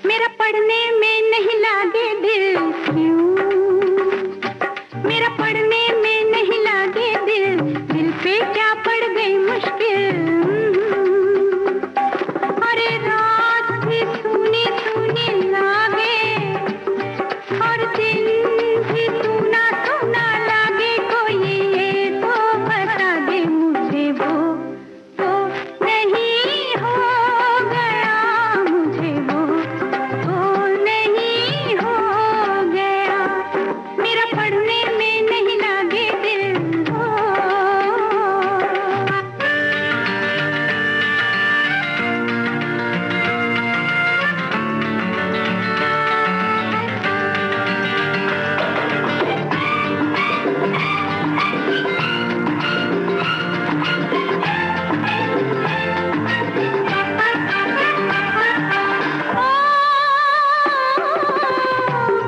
मेरा पढ़ने में नहीं लागे दिल क्यों? मेरा पढ़ने में नहीं लागे दिल, दिल पे क्या पड़ गई मुश्किल। अरे रात भी सूनी सूनी लागे, और दिन भी सूना सूना लागे। कोई ये तो बता दे मुझे, वो तो नहीं हो गया मुझे, वो तो नहीं हो गया। मेरा पढ़ने में नहीं लागे दिल हो।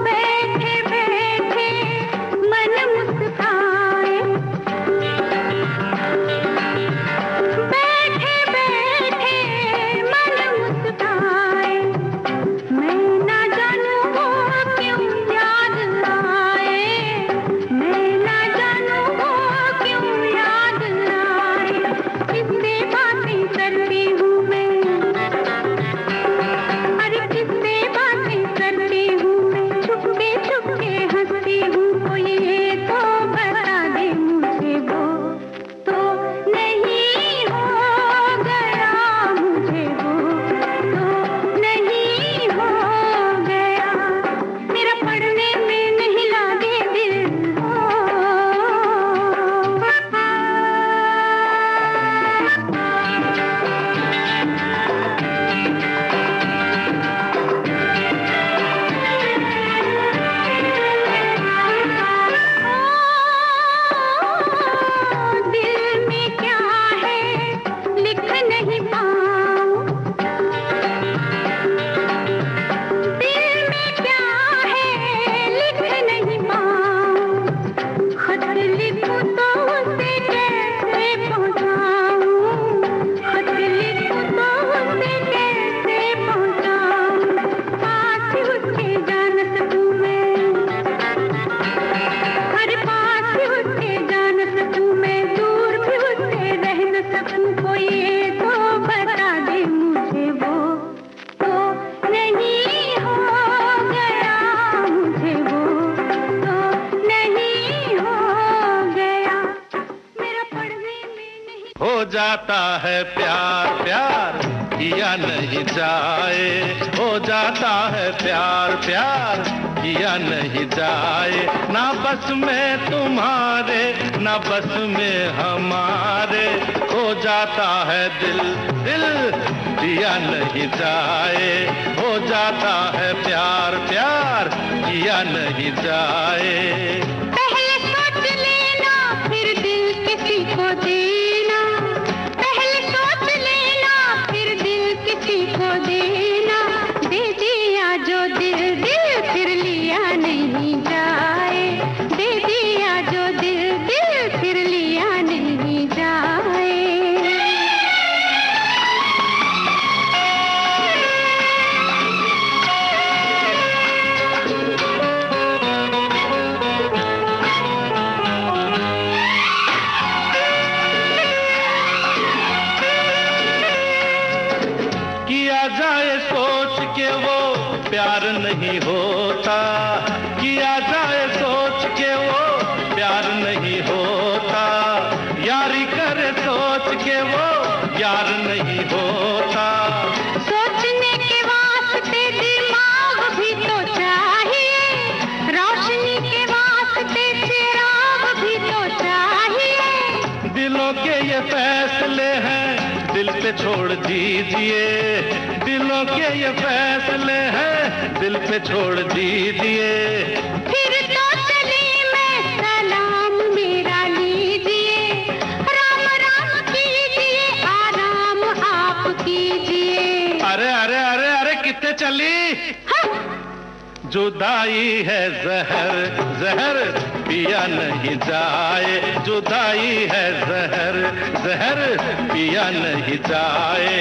बैठे बैठे मन मुस्काए, बैठे बैठे मन मुस्काए। मैं ना जानूं वो क्यों याद आए, मैं ना जानूं वो क्यों याद आए। किससे बातें करती हूँ मैं, अरे किससे बातें करती हूँ मैं, छुपके छुपके हंसती हूँ। कोई ये तो बता दे मुझे, वो तो नहीं हो गया मुझे, वो तो नहीं हो गया। मेरा पढ़ने में नहीं लागे दिल हो। दिल में क्या है लिख नहीं पाऊं, दिल में क्या है लिख नहीं पाऊं। खत लिखूं तो उसे कैसे पहुंचाऊं, खत लिखूं तो उसे कैसे पहुंचाऊं। पास उसके जा न सकूं मैं, हर पास उसके जा न सकूं मैं, दूर भी उससे रह न सकूं। कोई ये तो बता दे मुझे, वो तो नहीं हो गया मुझे, वो तो नहीं हो गया। मेरा पढ़ने में नहीं हो जाता है प्यार, प्यार किया नहीं जाए, हो जाता है प्यार, प्यार किया नहीं जाए। ना बस में तुम्हारे, ना बस में हमारे, हो जाता है दिल, दिल दिया नहीं जाए। हो जाता है प्यार, प्यार किया नहीं जाए। पहले सोच लेना फिर दिल किसी को देना, पहले सोच लेना फिर दिल किसी को देना। दे दिया जो दिल, दिल फिर लिया नहीं जाए। दे दिया जो दिल, दिल फिर लिया नहीं जाए। किया जाए सोच के वो प्यार नहीं होता, किया जाए सोच के वो प्यार नहीं होता, यारी करे सोच के वो यार नहीं होता। सोचने के वास्ते दिमाग भी तो चाहिए, रोशनी के वास्ते चिराग भी तो चाहिए। दिलों के ये फैसले हैं दिल पे छोड़ दीजिए, दिलों के ये फैसले हैं दिल पे छोड़ दीजिए। फिर तो चली मैं, सलाम मेरा लीजिए, राम राम कीजिए, आराम आप कीजिए। अरे अरे अरे अरे कितने चली? जुदाई है जहर, जहर पिया नहीं जाए, जुदाई है जहर, जहर पिया नहीं जाए।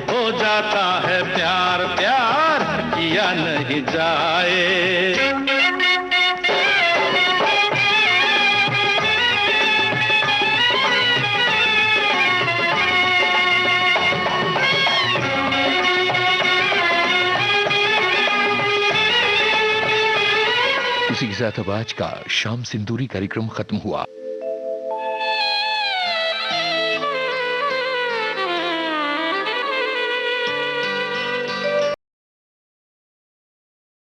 हो जाता है प्यार, प्यार किया नहीं जाए। इसी के साथ अब आज का शाम सिंदूरी कार्यक्रम खत्म हुआ।